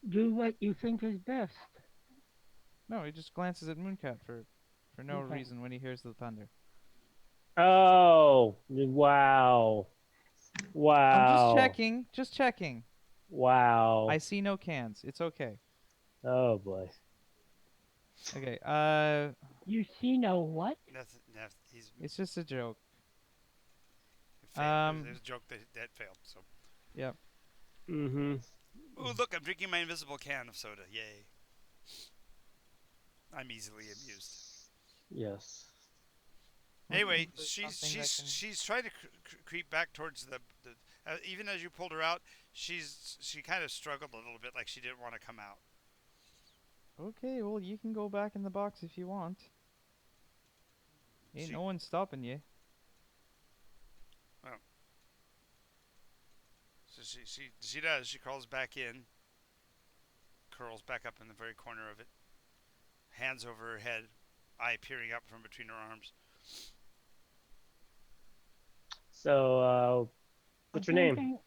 Do what you think is best. No, he just glances at Mooncat for no Okay. reason when he hears the thunder. oh, wow. I'm just Wow. checking. Just checking. I Wow. see no cans. It's okay. Oh, boy. Okay. You see no what? Nothing. He's It's just a joke. it failed. It was Um. a joke that failed. So, Yep. Mm-hmm. oh look, I'm drinking my invisible can of soda. Yay! I'm easily amused. Yes. Anyway, There's something that can. she's trying to creep back towards the even as you pulled her out, she kind of struggled a little bit, like she didn't want to come out. Okay. Well, you can go back in the box if you want. Ain't She no one stopping you. well, so she does. She crawls back in, curls back up in the very corner of it, hands over her head, eye peering up from between her arms. So, I'm what's your name? thinking.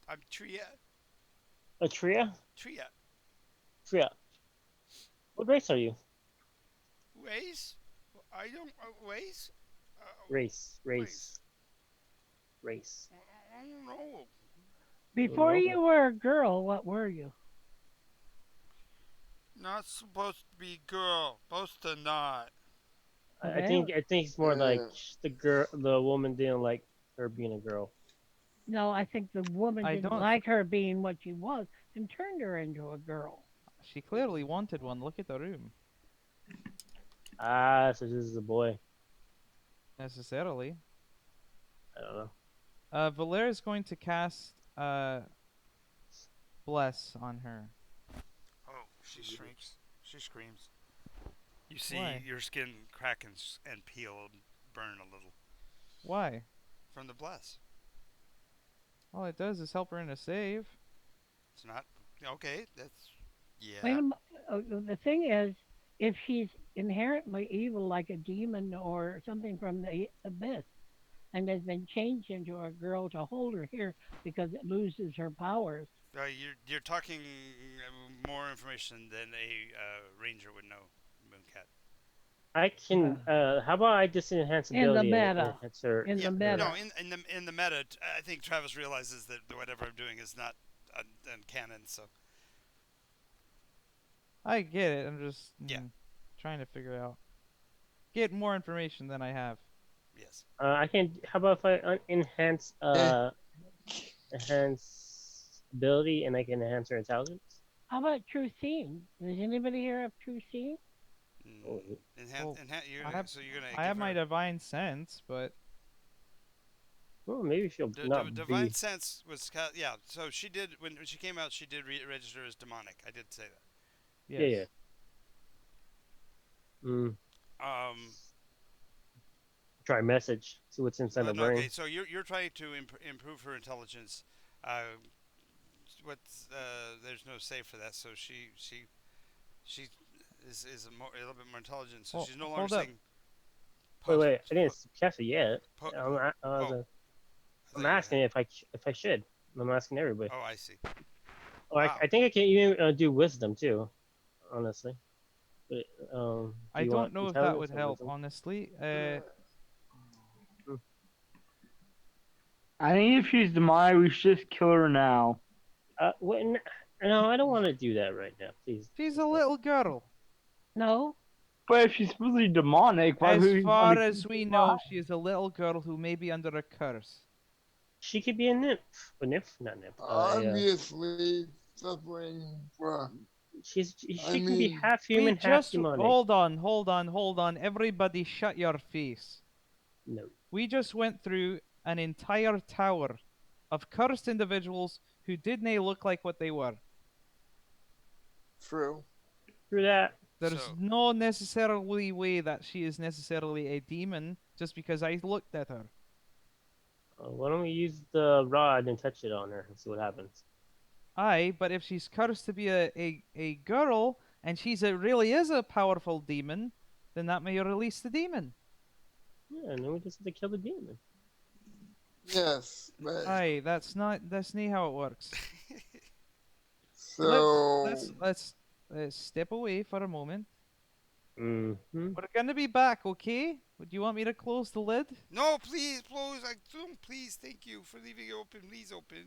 I'm Tria. Atria? Tria. Tria. What race are you? Ways? I don't ways. Race. Ways. Race. Race. I don't know. Before No. you were a girl, what were you? Not supposed to be girl. Supposed to not. I Okay. think it's more like the woman didn't like her being a girl. No, I think the woman I didn't don't. like her being what she was and turned her into a girl. She clearly wanted one. Look at the room. Ah, so this is a boy. Necessarily. I don't know. Valer is going to cast bless on her. Oh, she shrinks. She screams. You see Why? your skin crack and peel and burn a little Why? from the bless. All it does is help her in a save. It's not okay. That's Wait yeah. a minute. The thing is, if she's inherently evil, like a demon or something from the abyss, and has been changed into a girl to hold her here because it loses her powers. You're talking more information than a ranger would know, Mooncat. I can. How about I just enhance In the ability and meta. enhance her? In Yeah, the her no. meta. In the meta, I think Travis realizes that whatever I'm doing is not canon. So I get it. I'm just yeah, trying to figure out. Get more information than I have. yes. I can. How about if I enhance Eh, enhance ability and I can enhance her intelligence? How about true seeing? Does anybody here have true seeing? Oh, Enhance, Well, enhance. I have So you're gonna I give have my her divine sense, but well, maybe she'll not divine be. sense was yeah. So she did when she came out. She did register as demonic. I did say Yeah, yes. yeah. Mm, that. try message. See what's inside her No, okay. brain. So you're trying to improve her intelligence. What's there's no save for that. So she is a little bit more intelligent. So she's no longer Hold up. saying Wait, post. wait. I didn't cast it yet. Po, I'm, oh, I I'm thought you asking had. if I should. I'm asking everybody. Oh, I see. Oh, Wow. I think I can even do wisdom too. Honestly, but, do I you want don't know if that would intelligence or help, wisdom? honestly. Hmm. I think if she's demonic, we should just kill her now. No, I don't want to do that right now. Please. She's a Let's not. little girl. No? But if she's supposed to be demonic, why would As we want far to as keep we her know, alive? she is a little girl who may be under a curse. She could be a nymph. A nymph, not nymph. obviously suffering from. I She can be mean, half We human, half just demonic. hold on. Everybody, shut your face. No. We just went through an entire tower of cursed individuals who didn't look like what they were. true. Through that. There's So no necessarily way that she is necessarily a demon just because I looked at her. Why don't we use the rod and touch it on her and see what happens? Aye, but if she's cursed to be a girl and really is a powerful demon, then that may release the demon. Yeah, and then we just have to kill the demon. Yes, but Aye, that's not how it works. Let's so let's let's step away for a moment. Mm-hmm. We're gonna be back, okay? Would you want me to close the lid? no, please, please, I don't. Please, thank you for leaving it open. Please open.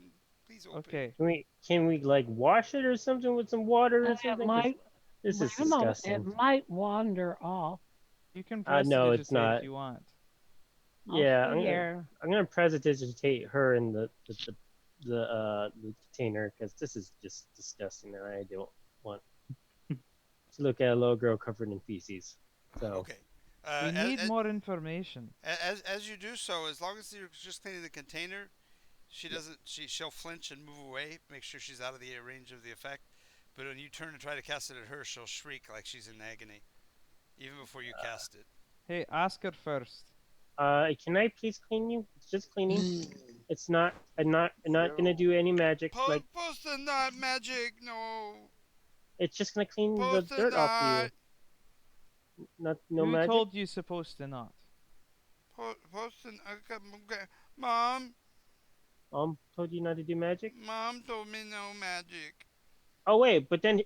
Please open. Okay. Can we like wash it or something with some water or And it something? Because might, this wait is a moment, it disgusting. might wander off. You can No, it's prestidigitate if not. you want. I'll Yeah, stay here. I'm gonna prestidigitate her in the container because this is just disgusting and I don't want to look at a little girl covered in feces. So Okay. We need more information. As you do so, as long as you're just cleaning the container, she doesn't. She'll flinch and move away. Make sure she's out of the range of the effect. But when you turn and try to cast it at her, she'll shriek like she's in agony, even before you cast it. Hey, ask her first. can I please clean you? It's just cleaning. mm, It's not. I'm not gonna do any magic. Like Post the not magic. No. it's just gonna clean the Post the dirt off of not. you. Not no Who magic. told you supposed to not? Post the. Okay. Mom. Told you not to do magic. Mom told me no magic. Oh wait, but then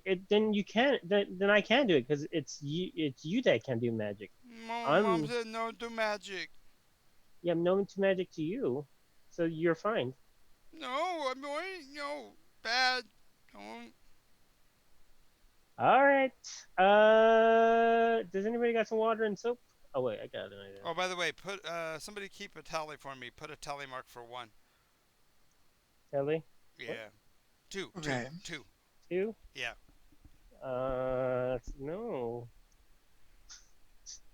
you can then I can do it because it's you that can do magic. Mom I'm said no to magic. yeah, I'm known to magic to you, so you're fine. No, I'm going. No. Bad. Don't. All right. Does anybody got some water and soap? Oh wait, I got it. Oh, by the way, put somebody keep a tally for me. Put a tally mark for 1. Kelly, what? Yeah. Two. okay. Two? Yeah. No.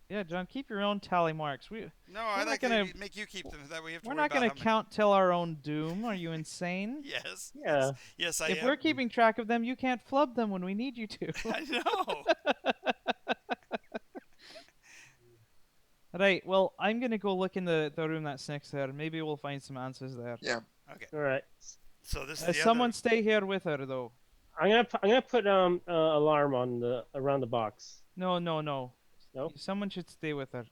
Yeah, John, keep your own tally marks. No, We're I not like gonna- to make you keep them. That way you have to We're worry not about gonna how many. count till our own doom. Are you insane? Yes. Yeah. Yes, I If am. we're keeping track of them, you can't flub them when we need you to. I know. Right, well, I'm gonna go look in the room that's next there. Maybe we'll find some answers there. Yeah. Okay. All right. So this is the Someone other. stay here with her, though. I'm gonna put alarm on the around the box. No, no, no. No. Someone should stay with her.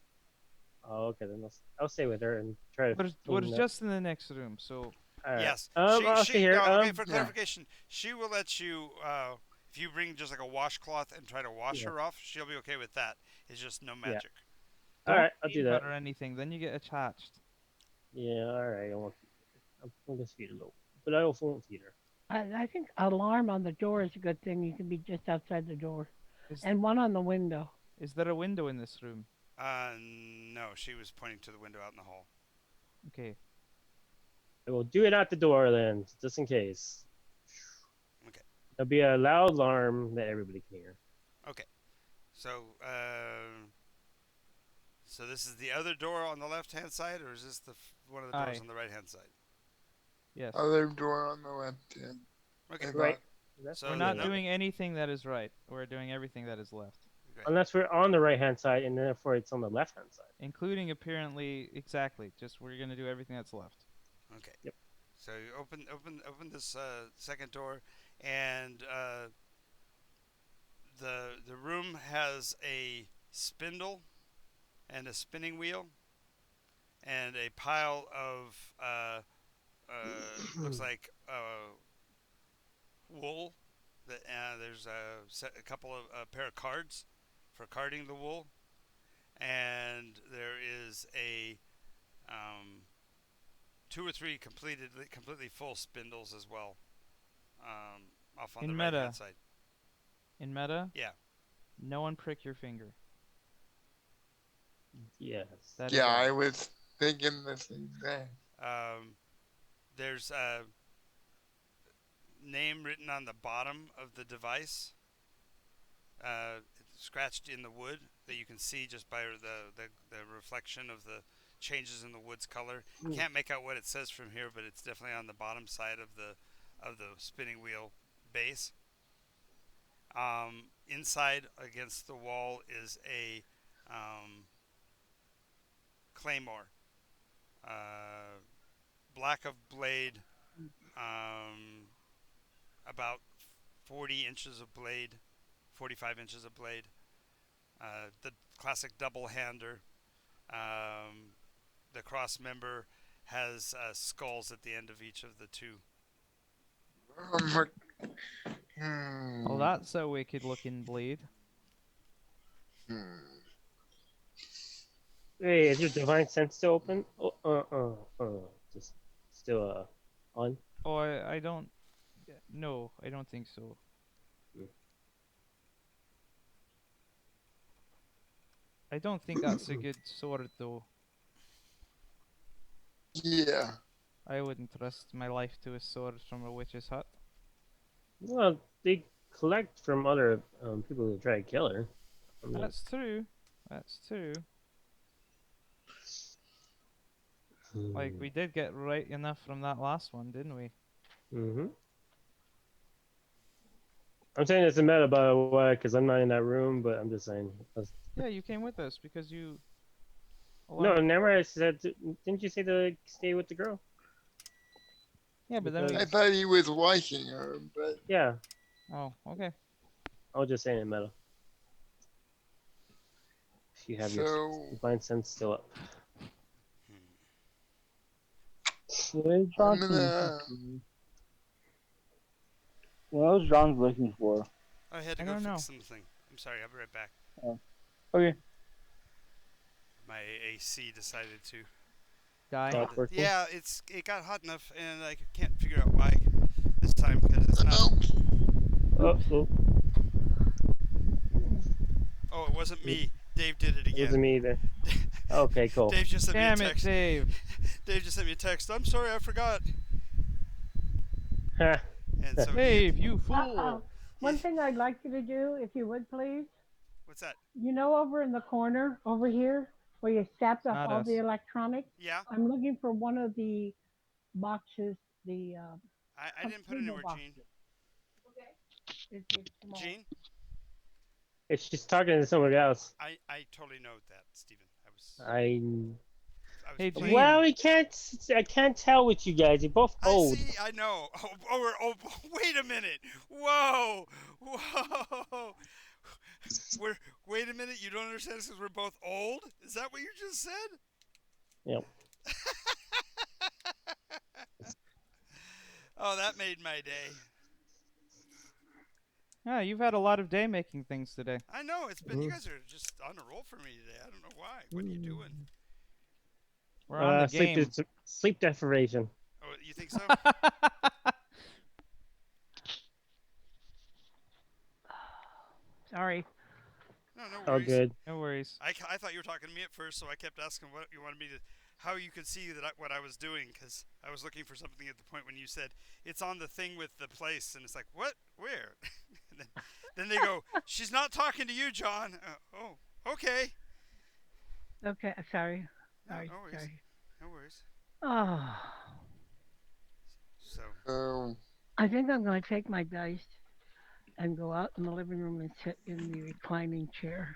Oh, okay. Then I'll stay with her and try to. We're clean up. just in the next room, so All right. Yes. I'll stay here. No, okay, for yeah. clarification, she will let you. If you bring just like a washcloth and try to wash Yeah. her off, she'll be okay with that. It's just no magic. All right, I'll feed do her that. or anything. Then you get attached. Yeah. All right. I'll just feed her though, but I also won't feed her. I think alarm on the door is a good thing. You can be just outside the door, Is, and one on the window. is there a window in this room? No, she was pointing to the window out in the hall. Okay. I will do it at the door then, just in case. Okay. There'll be a loud alarm that everybody can hear. So, so this is the other door on the left-hand side, or is this one of the doors Aye. on the right-hand side? Yes. Other door on the left hand. Okay. Right. That's So We're fine not with me. doing anything that is right. We're doing everything that is left, Great. Unless we're on the right hand side, and therefore it's on the left hand side. including apparently exactly. Just we're gonna do everything that's left. Okay. Yep. So you open this second door, and the room has a spindle and a spinning wheel and a pile of looks like wool. That there's a couple of a pair of cards for carding the wool, and there is a 2 or 3 completely full spindles as well, off on In the right meta. hand side. In meta, Yeah. no one prick your finger. Yes. That is Yeah, all. I was thinking the same thing. There's a name written on the bottom of the device, scratched in the wood that you can see just by the reflection of the changes in the wood's color. You can't make out what it says from here, but it's definitely on the bottom side of the spinning wheel base. Inside against the wall is a claymore, black of blade, about 40 inches of blade, 45 inches of blade. The classic double hander. The cross member has skulls at the end of each of the two. Well, that's a wicked looking blade. Hey, is your divine sense still open? Just still on. Oh, I don't. No, I don't think so. I don't think that's a good sword, though. Yeah. I wouldn't trust my life to a sword from a witch's hut. Well, they collect from other people who try to kill her. I mean, That's true. That's true. Like, we did get right enough from that last one, didn't we? Mm-hmm. I'm saying it's a meta, by the way, because I'm not in that room, but I'm just saying. Yeah, you came with us because you. No, never. I said, didn't you say to stay with the girl? Yeah, but then we. I thought he was liking her, but Yeah, Oh, okay. I was just saying it meta. If you have your so divine sense still up. What I'm gonna. What was John's looking for? I had to I go don't fix know. something. I'm sorry, I'll be right back. Okay. My AC decided to. Die. Stop working? Yeah, it got hot enough, and I can't figure out why this time because it's not. Oh, Oh, it wasn't me. Dave did it It wasn't again. me either. Okay, cool. Dave just sent Damn me a it, text. Dave. Dave just sent me a text. I'm sorry, I forgot. Ha. And so Dave, you Uh-oh. fool. One thing I'd like you to do, if you would please, What's that? You know, over in the corner, over here, where you stacked up Not all the us. electronics. Yeah, I'm looking for one of the boxes, the I didn't put it combo anywhere, Gene. boxes. It's small. Gene, It's just talking to someone else. I totally know that, Steven. I I was Hey, playing. Gene. well, I can't tell with you guys. You're both I old. see. I know. Wait a minute. Whoa, whoa. We're wait a minute. You don't understand this because we're both old. Is that what you just said? Yep. Oh, that made my day. Yeah, you've had a lot of day making things today. I know it's been. You guys are just on a roll for me today. I don't know why. What are you doing? We're on the Sleep, game. sleep deprivation. Oh, you think so? Sorry. No, no All worries. good. No worries. I thought you were talking to me at first, so I kept asking what you wanted me to, how you could see that what I was doing, because I was looking for something at the point when you said it's on the thing with the place, and it's like what, where? And then they go, she's not talking to you, John. Oh, okay. Okay, sorry. No, Sorry, no worries. sorry. No worries. Oh, So I think I'm going to take my dice and go out in the living room and sit in the reclining chair.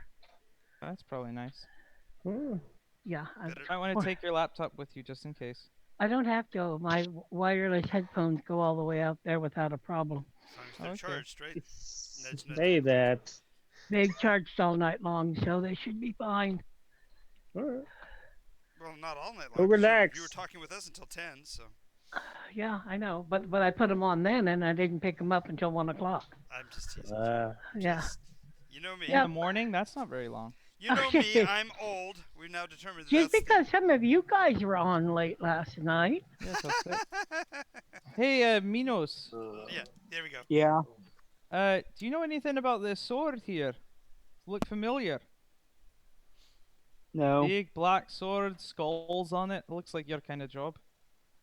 That's probably nice. Yeah, better. Might want to take your laptop with you just in case. I don't have to. My wireless headphones go all the way out there without a problem. As long as they're Okay. charged, right? Nudge, nudge, Say wink, wink. that. They charged all night long, so they should be fine. Alright. Well, not all night Go long. 'Cause relax. you were talking with us until 10, so Yeah, I know, but I put them on then, and I didn't pick them up until 1 o'clock. I'm just teasing. Yeah. You know me. In Yep. the morning? That's not very long. You know me. I'm old. We've now determined that Just that's because some of you guys were on late last night. Yes, that's it. Hey, Minos. Yeah, there we go. Yeah. Do you know anything about this sword here? Look familiar. No. Big black sword, skulls on it. Looks like your kind of job.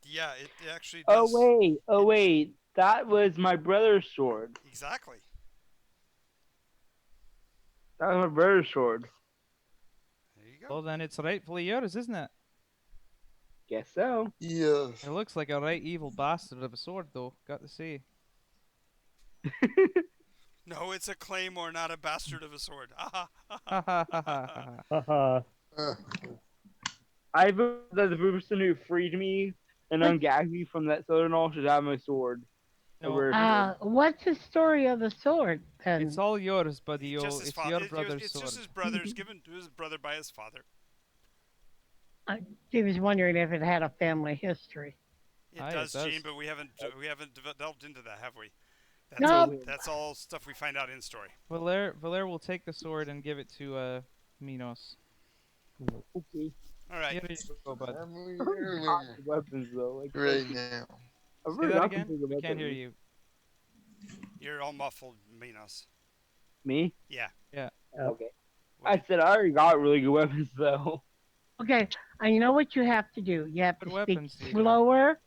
Yeah, it actually Oh does. wait. Oh wait. That was my brother's sword. Exactly. That was my brother's sword. There you go. Well, then it's rightfully yours, isn't it? Guess so. Yes. It looks like a right evil bastard of a sword, though. Got to say. No, it's a claymore, not a bastard of a sword. Ha ha ha ha ha. Haha. Uh, I vote that the person who freed me and What? ungagged me from that sword and all should have my sword. My No, brother's sword. What's the story of the sword then? it's all yours, buddy. Just his It's father. your brother's It's sword. just his brother's given to his brother by his father. He was wondering if it had a family history. It Aye, it does, does. Gene, but we haven't delved into that, have we? That's No. all, that's all stuff we find out in story. Valer will take the sword and give it to Minos. Okay. All right. Here you go, bud. family Hot heirloom weapons though. Like right now. I've Say really that got again? some big I can't hear weapons. you. You're all muffled, Minos. Me? Yeah. Okay. I said I already got really good weapons though. Okay, and you know what you have to do? You have What to speak weapons do you got? slower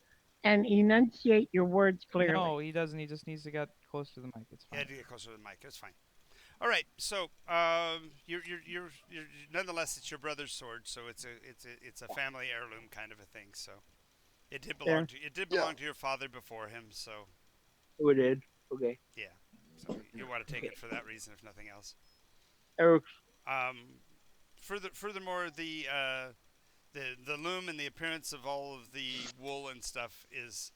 and enunciate your words clearly. No, he doesn't. He just needs to get close to the mic. It's You fine. had to get closer to the mic. It's fine. All right. So, you're nonetheless, it's your brother's sword, so it's a family heirloom kind of a thing. So, it did belong to your father before him. So, Oh, it did. Okay. yeah. So you want to take it for that reason, if nothing else. Eric. Furthermore, the loom and the appearance of all of the wool and stuff is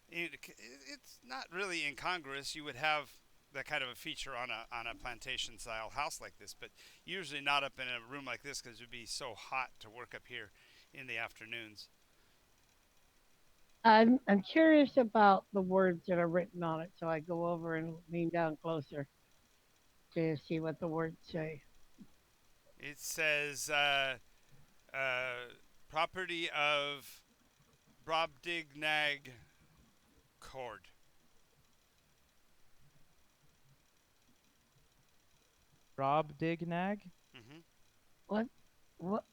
it's not really incongruous. You would have that kind of a feature on a plantation style house like this, but usually not up in a room like this because it would be so hot to work up here in the afternoons. I'm curious about the words that are written on it, so I go over and lean down closer to see what the words say. It says property of Brobdingnag Cord. Rob Dignag? Mm-hmm. What?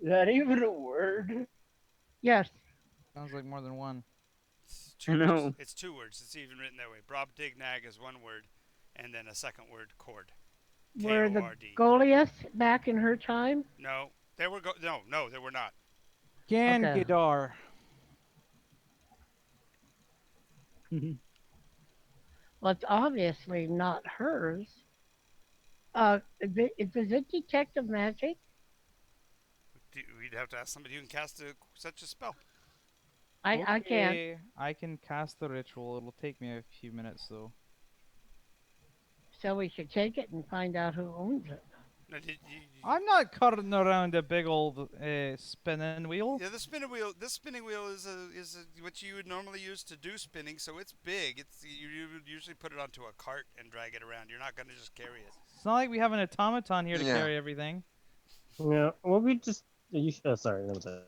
Is that even a word? Yes. Sounds like more than one. It's two I words. know. It's 2 words. It's even written that way. Brobdingnag is one word, and then a second word, cord. Were the Kord. Goliaths back in her time? No, no, they were not. Okay. Gangidar. Well, it's obviously not hers. Does it detect magic? We'd have to ask somebody who can cast such a spell. I can't. Okay, I can cast the ritual. It'll take me a few minutes though. So we should take it and find out who owns it. No, I'm not carting around a big old spinning wheel. yeah, the spinning wheel. This spinning wheel is what you would normally use to do spinning. So it's big. You would usually put it onto a cart and drag it around. You're not going to just carry it. It's not like we have an automaton here to Yeah. carry everything. No, well, we just. You, oh, sorry, that was a.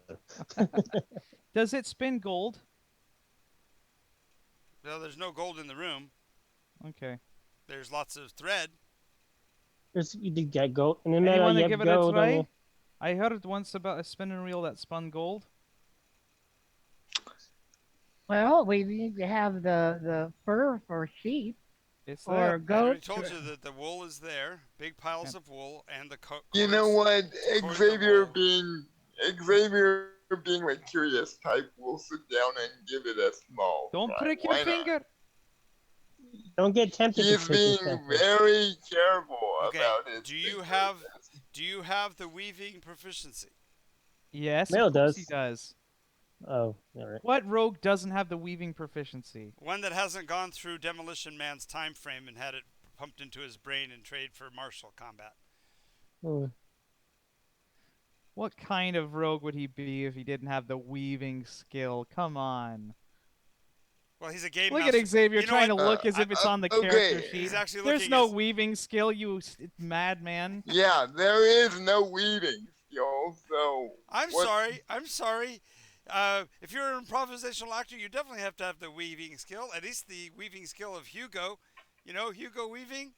Does it spin gold? Well, there's no gold in the room. Okay. There's lots of thread. There's you did get gold, and then Anyone you to have give it a gold on try? you. I heard once about a spinning wheel that spun gold. Well, we need to have the fur for sheep It's or there. I already goats. told you that the wool is there. Big piles of wool and the You know what? cords Xavier of wool. being a curious type will sit down and give it a small Don't try. prick your Why not? finger. Don't get tempted He to is prick being your finger. very careful Okay, about it. do you have the weaving proficiency? Yes, Mel of course does. he does. Oh, all right. What rogue doesn't have the weaving proficiency? One that hasn't gone through Demolition Man's time frame and had it pumped into his brain and trade for martial combat. Hmm. What kind of rogue would he be if he didn't have the weaving skill? Come on. Well, he's a game Look master. at Xavier You know trying to what? look as if it's on the okay. character sheet. He's actually There's looking no as- weaving skill, you madman. Yeah, there is no weaving skill, so I'm what- sorry. If you're an improvisational actor, you definitely have to have the weaving skill. At least the weaving skill of Hugo. You know Hugo weaving?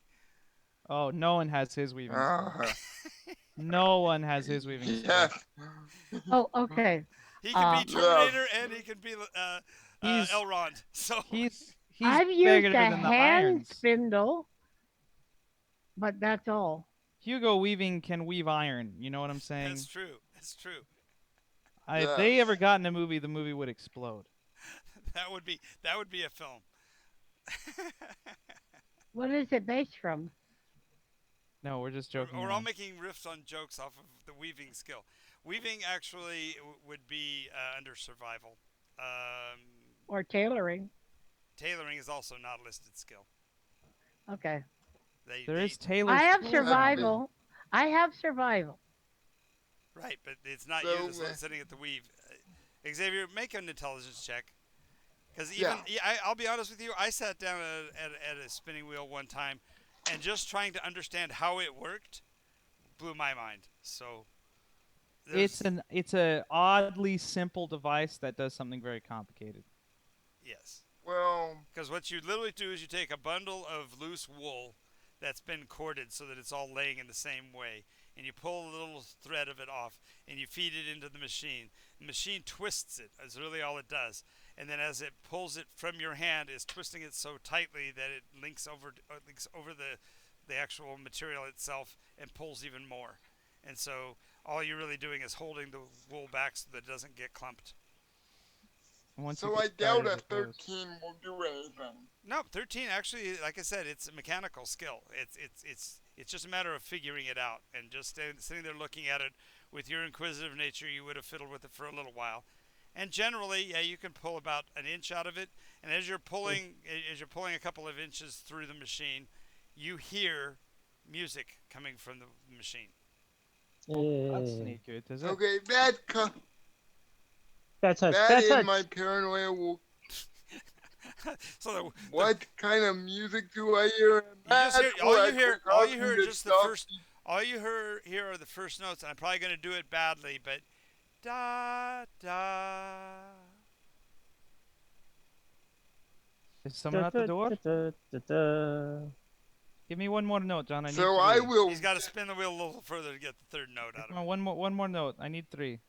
Oh, no one has his weaving skill. Uh, No one has his weaving skill. yes. Oh, okay. He can be Yeah. Terminator and he can be He's- Elrond. So He's I've bigger used a than the hand irons. spindle, but that's all. Hugo Weaving can weave iron. You know what I'm saying? that's true. That's true. If they Yes. ever got in a movie, the movie would explode. That would be a film. What is it based from? No, we're just joking. We're all around. making riffs on jokes off of the weaving skill. Weaving actually would be under survival. Or tailoring? Tailoring is also not a listed skill. Okay. There They- is Taylor's I have tool. survival. I have survival. Right, but it's not So, you that's sitting at the weave. Xavier, make an intelligence check. Because Yeah. I'll be honest with you, I sat down at a spinning wheel one time, and just trying to understand how it worked blew my mind. So It's a oddly simple device that does something very complicated. yes. Well, Because what you literally do is you take a bundle of loose wool that's been corded so that it's all laying in the same way, and you pull a little thread of it off, and you feed it into the machine. The machine twists it, is really all it does. And then as it pulls it from your hand, it's twisting it so tightly that it links over the actual material itself and pulls even more. And so all you're really doing is holding the wool back so that it doesn't get clumped. And once so you I get doubt started, a it goes. 13 will do anything. No, 13 actually, like I said, it's a mechanical skill. It's just a matter of figuring it out and just sitting there looking at it. With your inquisitive nature, you would have fiddled with it for a little while. And generally, yeah, you can pull about an inch out of it. And as you're pulling a couple of inches through the machine, you hear music coming from the machine. That's Yeah. sneak good, is it? Okay, That's us. that That's in us. my paranoia will. So What kind of music do I hear? just hear- all you hear Causing is just the stuff. first- all you hear are the first notes, and I'm probably going to do it badly, but da da. Is someone at the door? Da-da-da-da-da. Give me one more note, John. I need So three. I will. He's got to spin the wheel a little further to get the third note out of Come on, it. one more note. I need three.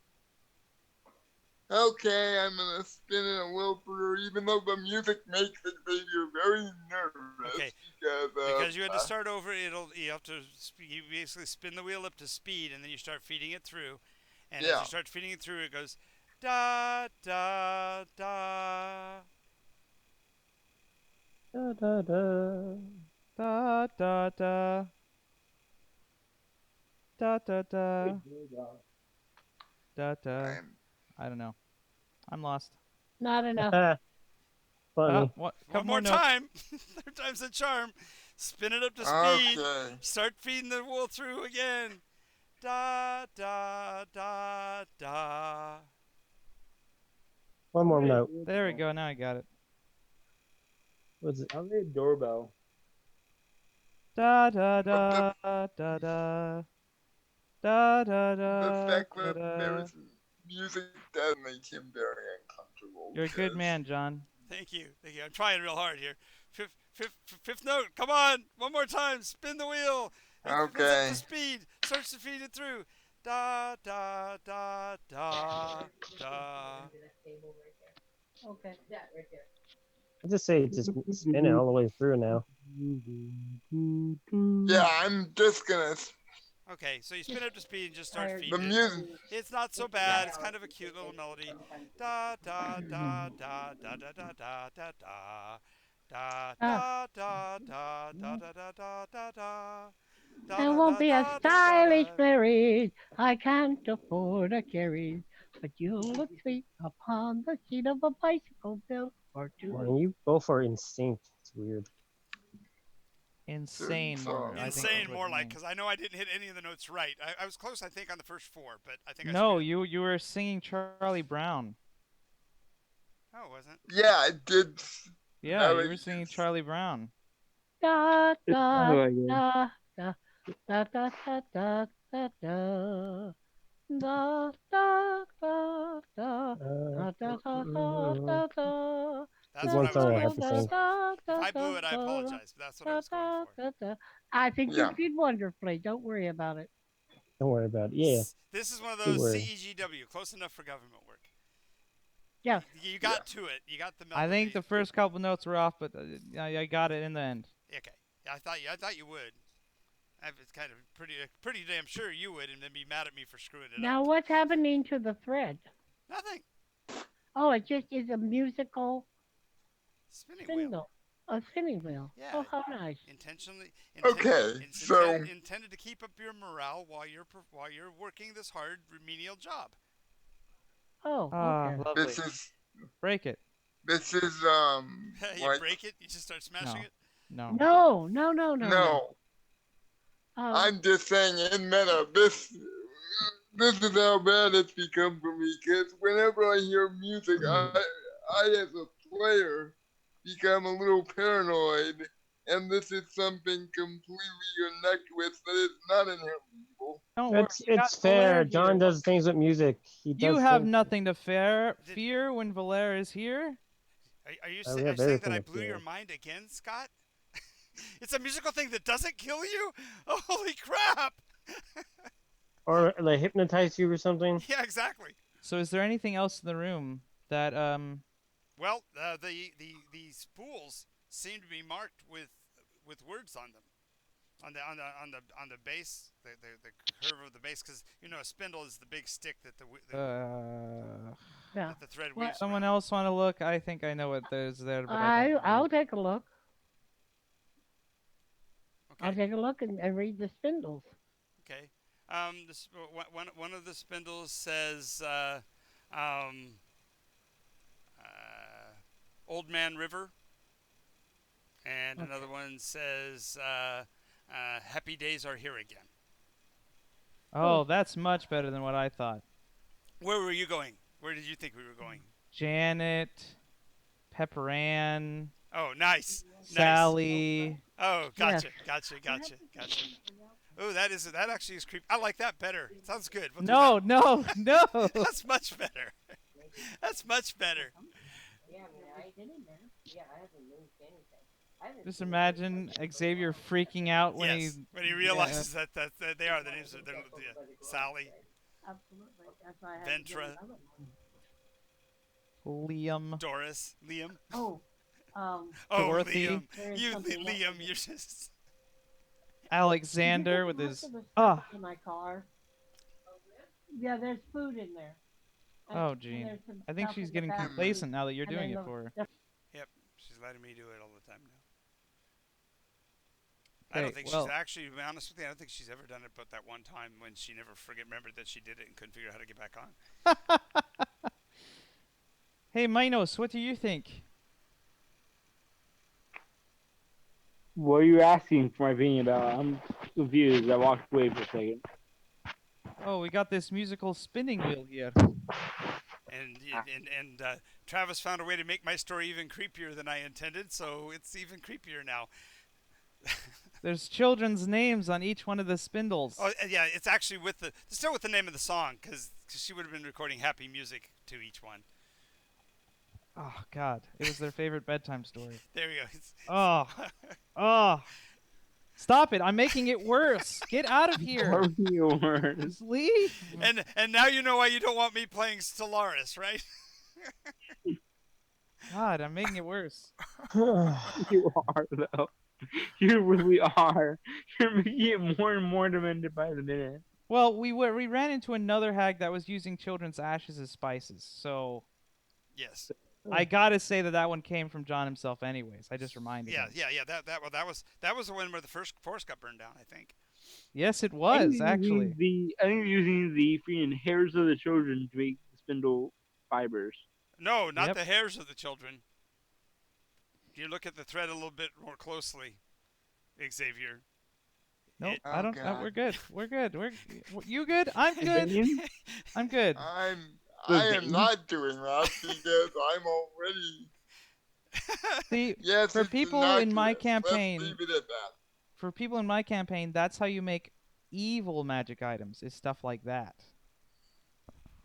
Okay, I'm gonna spin it a little further, even though the music makes Xavier very nervous Okay, because because you had to start over. You have to you basically spin the wheel up to speed, and then you start feeding it through. And as yeah. you start feeding it through, it goes da da da. Da, da, da. Da da da da da da da da. I'm I don't know. I'm lost. Not enough. Funny. What? One Couple more more notes. time. Third time's the charm. Spin it up to speed. okay. Start feeding the wheel through again. Da da da da. One more note. There we go. Now I got it. What's it? I made a doorbell. Da da But da da da da da the da fact da that there da. is music does make him very uncomfortable. You're a good 'cause- man, John. Thank you. Thank you. I'm trying real hard here. Fifth note. Come on. One more time. Spin the wheel. It goes up Okay. to speed. Starts to feed it through. Da da da da da. Okay. I just say just spin it all the way through now. Yeah, I'm just gonna. Okay, so you spin up to speed and just start The feeding it. music. It's not so bad. It's kind of a cute little melody. Da da da da da da da da da da. Da Ah, da da da da da da da da da. Da I da won't da be a da da da stylish da. married. I can't afford a carriage, but you'll look sweet upon the seat of a bicycle built for two. When you go for instinct, it's weird. Insane more. I think is Insane, what more you like, mean. because I know I didn't hit any of the notes right. I was close, I think, on the first four, but I think I No, screwed. you were singing Charlie Brown. Oh, it wasn't. Yeah, I did. Yeah, Now you that were singing Charlie Brown. Da It's da kind of like da da da da da da da da. Da da da da da da da da da. That's There's what one I was song I going have for. to sing. So if I blew it, I apologize, but that's what I was going for. I think you Yeah. did wonderfully. Don't worry about it. Don't worry about it. Yeah, This is one of Don't those worry. CEGW, close enough for government work. Yes. You got to it. You got the melody. I think the first couple notes were off, but I got it in the end. Okay. Yeah, I thought you would. I was kind of pretty damn sure you would, and then be mad at me for screwing it Now up. what's happening to the thread? Nothing. Oh, it just is a musical Spinning wheel. spindle. A spinning wheel. Yeah. Oh, how nice. Intentionally. Okay, so- intended to keep up your morale while you're working this hard remedial job. Oh, Ah, okay. lovely. Break it. This is You like break it. You just start smashing No. it. No. No, no, no, no, no. no. I'm just saying in meta. This is how bad it's become for me. Because whenever I hear music, I as a player become a little paranoid, and this is something completely innocuous that is not inherently evil. Don't worry. it's you got fair. Valer John here. does things with music. He does. You have things- nothing to fear when Valer is here. Are you we saying have that everything I to blew fear. your mind again, Scott? It's a musical thing that doesn't kill you? Oh, holy crap! Or like hypnotize you or something. Yeah, exactly. So, is there anything else in the room that Well, the spools seem to be marked with words on them, on the base, the curve of the base, because a spindle is the big stick that Yeah. that the thread Well, weaves someone around. else want to look? I think I know what there's there, but I don't I'll know. take a look. Okay. I'll take a look and read the spindles. Okay. One of the spindles says, "Old Man River," and Okay. another one says, "Happy days are here again." Oh, that's much better than what I thought. Where were you going? Where did you think we were going? Janet, Pepper Ann, Oh, nice. Sally. Oh, Yes. gotcha. Oh, that actually is creepy. I like that better. Sounds good. We'll do No, no, no. that. That's much better. That's much better. Just imagine Xavier freaking out when Yes, when he realizes that they are the names of Sally, Absolutely. That's why I Ventra. Liam. Doris, Liam. Oh, Oh, Dorothy. Liam. there is You, something wrong Liam, with it. you're just. Did you Alexander put with most his of the stuff ah. in my car? Yeah, there's food in there. Oh, And Gene. there's some I think stuff she's in the getting back Hmm. seat. complacent now that you're And doing then it for her. Yep, she's letting me do it all the time now. I Okay, don't think she's well, actually, to be honest with you, I don't think she's ever done it but that one time when she never remembered that she did it and couldn't figure out how to get back on. hey, Minos, what do you think? What are you asking for my opinion about? I'm confused. I walked away for a second. Oh, we got this musical spinning wheel here. And Travis found a way to make my story even creepier than I intended, so it's even creepier now. There's children's names on each one of the spindles. Oh yeah, it's actually still with the name of the song because she would have been recording happy music to each one. Oh, God. It was their favorite bedtime story. There we go. Oh. Oh. Stop it. I'm making it worse. Get out of here. Are yours? Just leave. and now you know why you don't want me playing Stellaris, right? God, I'm making it worse. You are, though. You really are. You're making it more and more demented by the minute. Well, we ran into another hag that was using children's ashes as spices, so Yes. I gotta say that one came from John himself, anyways. I just reminded Yeah, him. yeah. That was the one where the first forest got burned down, I think. Yes, it was actually. I think you're using the freaking hairs of the children to make the spindle fibers. No, not Yep. the hairs of the children. If you look at the thread a little bit more closely, Xavier. Nope, Oh, I don't. God. We're good. We're good. You good? I'm good. Veins? I'm good. I The am veins? not doing that because I'm already. See, Yes, for it's people in my innocuous. campaign, Let's leave it at that. that's how you make evil magic items. Is stuff like that.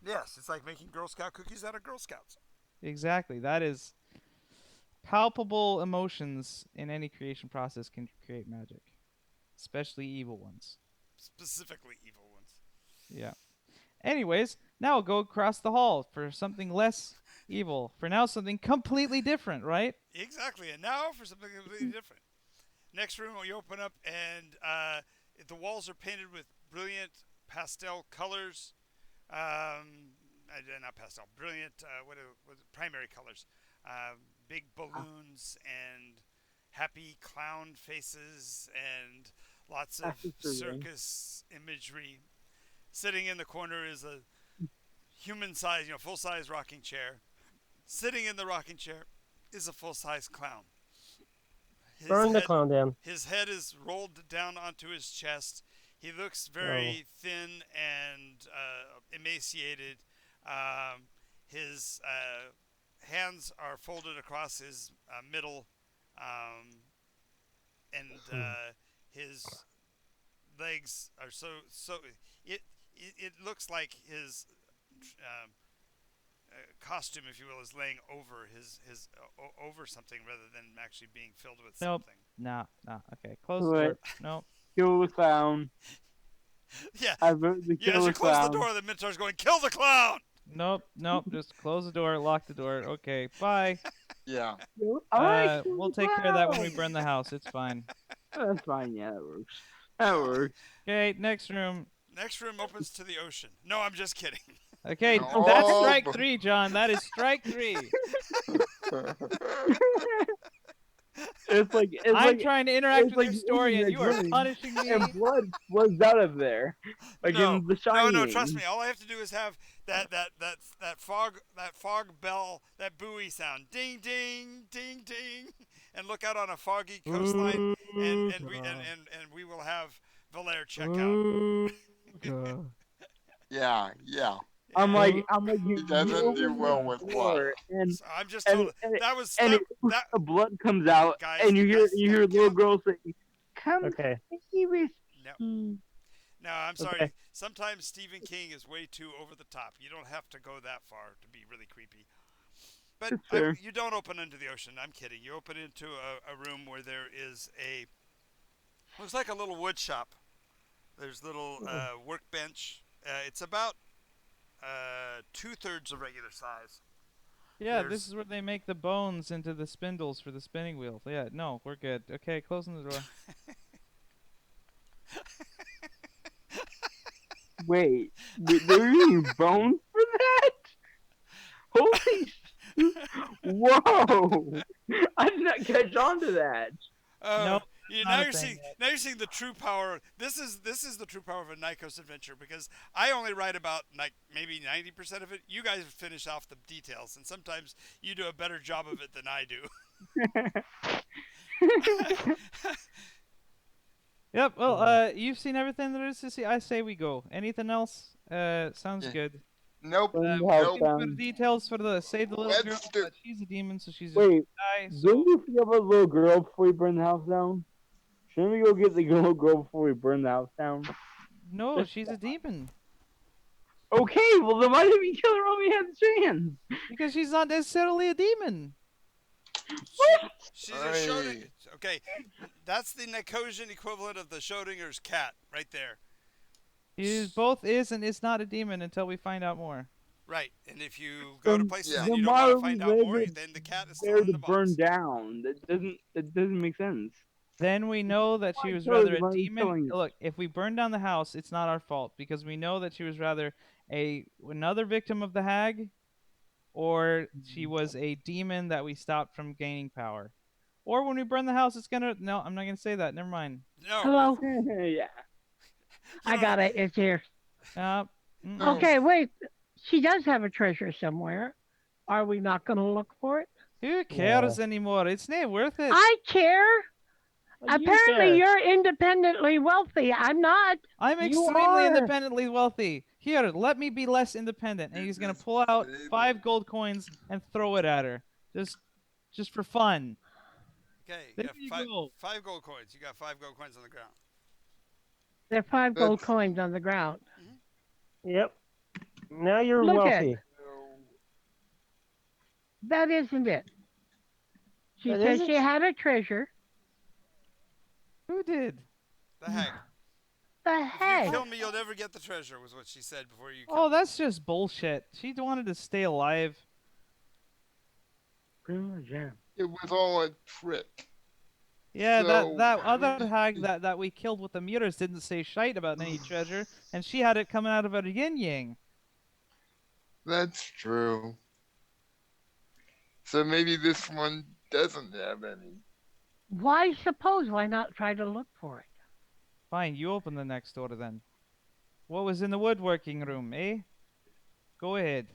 Yes, it's like making Girl Scout cookies out of Girl Scouts. Exactly. That is palpable emotions in any creation process can create magic, especially evil ones. Specifically evil ones. Yeah. Anyways, now we'll go across the hall for something less evil. For now, something completely different, right? Exactly. And now for something completely different. Next room, you open up, and the walls are painted with brilliant pastel colors. Not pastel, brilliant. What are primary colors? Big balloons and happy clown faces and lots of Happy for you. circus imagery. Sitting in the corner is a human-size, full-size rocking chair. Sitting in the rocking chair is a full-size clown. Burn the clown down. His head is rolled down onto his chest. He looks very thin and emaciated. His hands are folded across his middle, and his legs are so. It looks like his costume, if you will, is laying over over something rather than actually being filled with Nope. something. Nah. Okay. Close the What? door. Nope. Kill the clown. Yeah. I vote to Yeah, kill as you the close the clown. door, the Minotaur's going, "Kill the clown!" Nope. Just close the door. Lock the door. Okay. Bye. Yeah. Alright, kill We'll the take care of that when we clown. burn the house. It's fine. That's fine. Yeah, that works. That works. Okay. Next room. Next room opens to the ocean. No, I'm just kidding. Okay. No. That's strike 3, John. That is strike 3. It's I'm like trying to interact it's with like your story, eating and a you are drink. punishing me. and blood floods out of there, like in The Shining. No, trust me. All I have to do is have that fog bell, that buoy sound, ding ding ding ding, and look out on a foggy coastline, and we will have Valere check out. Yeah. I'm like you. He doesn't you do open well the with door, blood. and So I'm just and told and, that was and that. the blood comes out, Guys, and you hear guys, little girls say, "Come Okay. stay with No. me." No, I'm sorry. Okay. Sometimes Stephen King is way too over the top. You don't have to go that far to be really creepy. But That's fair. you don't open into the ocean. I'm kidding. You open into a room where there is looks like a little wood shop. There's little workbench. It's about 2/3 of regular size. Yeah, There's- this is where they make the bones into the spindles for the spinning wheel. Yeah, no, we're good. Okay, closing the door. Wait, they're using bones for that? Holy Whoa! I did not catch on to that. No, Oh, that's not a thing yet. now you're seeing the true power. This is the true power of a NYCOS adventure because I only write about like maybe 90% of it. You guys finish off the details, and sometimes you do a better job of it than I do. Yep, well, you've seen everything there is to see. I say we go. Anything else? Sounds Yeah. good. Nope. Burn the We're house Nope. looking for down. details for the save the little girl, Let's do. but she's a demon, so she's just Wait, gonna die. didn't So we forget about the little girl before we burn the house down? Shouldn't we go get the little girl before we burn the house down? no, she's a demon Okay, well then why didn't we kill her when we had the chance? because she's not necessarily a demon. She's a Schrodinger. Okay, that's the Nicosian equivalent of the Schrodinger's cat, right there. She both is and is not a demon until we find out more. Right, and if you go to Then- places Yeah. and you then don't why want are to we find out more, leaving then the cat is still There in to the burn box. down. That doesn't make sense. Then we know that she Why was kill rather her? a Why are we demon. killing her? Look, if we burn down the house, it's not our fault because we know that she was rather another victim of the hag, or she was a demon that we stopped from gaining power. Or when we burn the house, it's gonna. No, I'm not gonna say that. Never mind. No, Hello, Yeah. you I don't- got it. It's here. Uh, No. Okay, wait. She does have a treasure somewhere. Are we not going to look for it? Who cares anymore? It's not worth it. I care. What do you Apparently, care? you're independently wealthy. I'm not. I'm You extremely are. independently wealthy. Here, let me be less independent. And he's gonna pull out Baby. 5 gold coins and throw it at her, just for fun. Okay, There you you got go. 5 gold coins. You got 5 gold coins on the ground. There are 5 gold That's- coins on the ground. Yep. Now you're Look at- wealthy. That isn't it. She That said isn't? she had a treasure. Who did? The hag. The If you heck? kill me, you'll never get the treasure, was what she said before you. Oh, that's just bullshit. She wanted to stay alive. Yeah. It was all a trick. Yeah, So- that other hag that we killed with the mirrors didn't say shite about any treasure, and she had it coming out of her yin yang. That's true. So maybe this one doesn't have any. Why suppose? Why not try to look for it? Fine, you open the next door then. What was in the woodworking room, eh? Go ahead.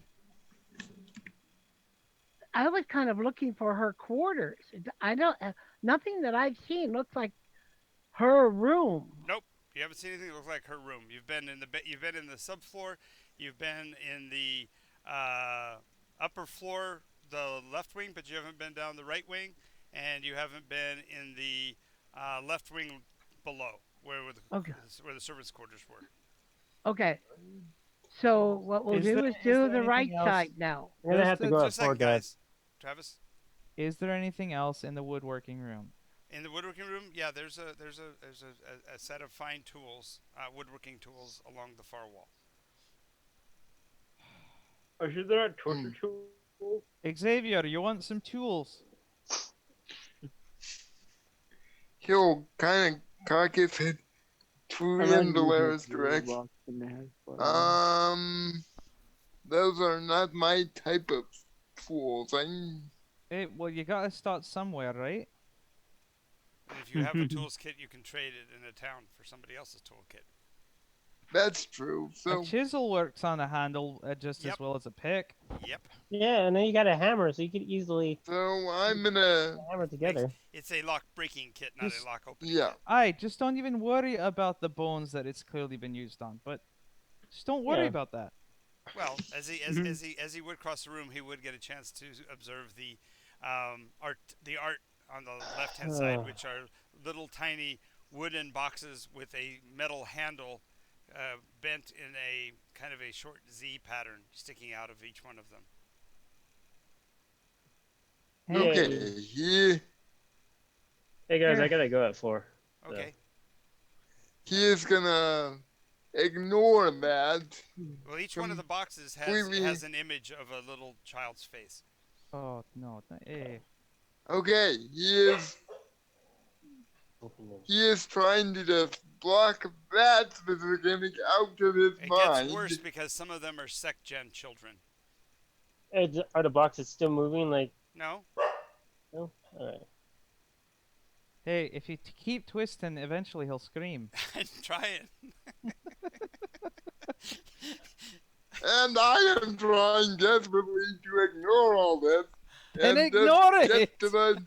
I was kind of looking for her quarters. I don't. Nothing that I've seen looks like her room. Nope, you haven't seen anything that looks like her room. You've been in the you've been in the subfloor. You've been in the upper floor, the left wing, but you haven't been down the right wing, and you haven't been in the left wing below, where Okay. where the servants' quarters were. Okay. So what we'll Is do there- is is do there the right anything else? side now. You're gonna have to go Just a at 4, second, guys. guys. Travis, Is there anything else in the woodworking room? in the woodworking room, yeah, there's a set of fine tools, woodworking tools along the far wall. Or should there not torture tools? Xavier, you want some tools? He'll kind of cock his head to Valera's direction. Those are not my type of tools. Hey, well, you gotta start somewhere, right? And if you have a tools kit, you can trade it in a town for somebody else's tool kit. That's true. So A chisel works on a handle just as Yep. well as a pick. Yep, Yeah, and then you got a hammer, so you could easily I'm gonna hammer together. it's a lock breaking kit, not Just- a lock opening yeah. kit. Aye, just don't even worry about the bones that it's clearly been used on. But just don't worry Yeah. about that. Well, as he would cross the room, he would get a chance to observe the art on the left hand side, which are little tiny wooden boxes with a metal handle bent in a kind of a short Z pattern sticking out of each one of them. Hey. Okay. Hey guys, I gotta go at 4. Okay. He is gonna ignore that. Well, each one of the boxes Completely- has an image of a little child's face. Oh no. Okay, Open it. he is trying to just block that specific image out of his It gets mind. worse because some of them are sec gen children. Are the boxes still moving? Like, No? no? Alright. Hey, if you keep twisting, eventually he'll scream. Try it. And I am trying desperately to ignore all this Then and ignore just get it! to the.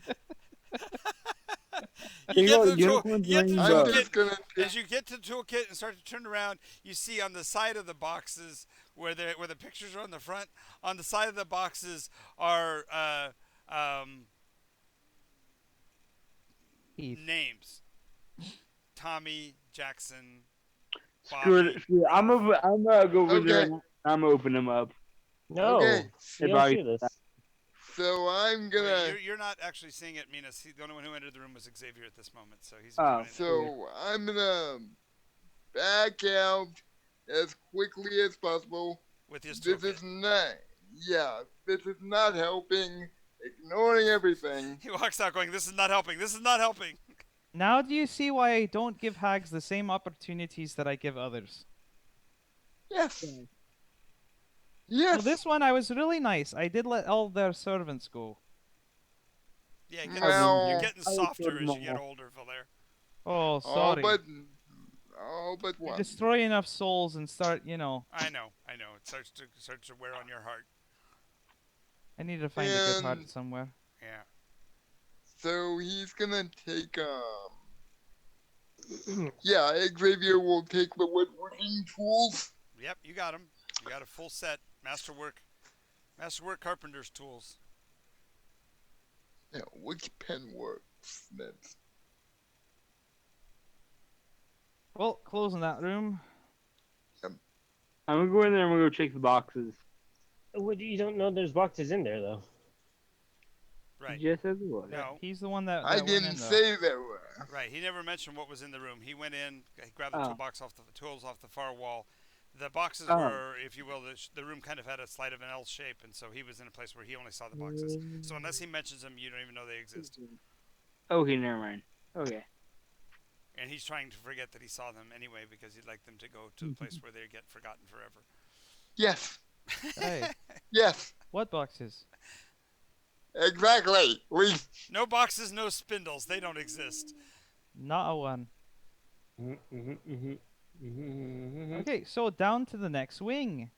You get to the Unicorn's you get to the I'm rainbow. just toolkit. gonna take. As you get to the toolkit and start to turn around, you see on the side of the boxes where the pictures are on the front. On the side of the boxes are Heath. names: Tommy, Jackson, Screw it. Bobby, Screw it. I'm Ralph. gonna go over there Okay. and I'm gonna open them up. No! Okay. You If don't I- see this. So I'm Wait, gonna. you're not actually seeing it, Minas. The only one who entered the room was Xavier at this moment, so he's Oh. joining in. So I'm gonna back out as quickly as possible. With his This toolkit. is not. Yeah, this is not helping. Ignoring everything. He walks out going, "This is not helping. This is not helping." Now do you see why I don't give hags the same opportunities that I give others? Yes. Well, Yes. this one I was really nice. I did let all their servants go. Yeah, Well- you're getting I would softer put as them you get all. older, Valer. Oh, all sorry. but You one. destroy enough souls and start, I know. It starts to wear on your heart. I need to find a good And- heart somewhere. Yeah. So he's gonna take Yeah, Xavier will take the woodworking tools. Yep, you got him. You got a full set. Masterwork carpenter's tools. Yeah, which pen works? That's Well, closing that room. I'm gonna go in there and we'll go check the boxes. You don't know there's boxes in there, though. Right. Just as it was. No. He's the one that, I that went didn't in, though. say there were. Right. He never mentioned what was in the room. He went in, he grabbed the Oh. toolbox off the tools off the far wall. The boxes Oh. were, if you will, the room kind of had a slight of an L shape, and so he was in a place where he only saw the boxes. So unless he mentions them, you don't even know they exist. Okay, never mind. Okay. And he's trying to forget that he saw them anyway because he'd like them to go to the place where they get forgotten forever. Yes. Hey, Yes. what boxes? Exactly. We. No boxes, no spindles. They don't exist. Not a one. Okay, so down to the next wing.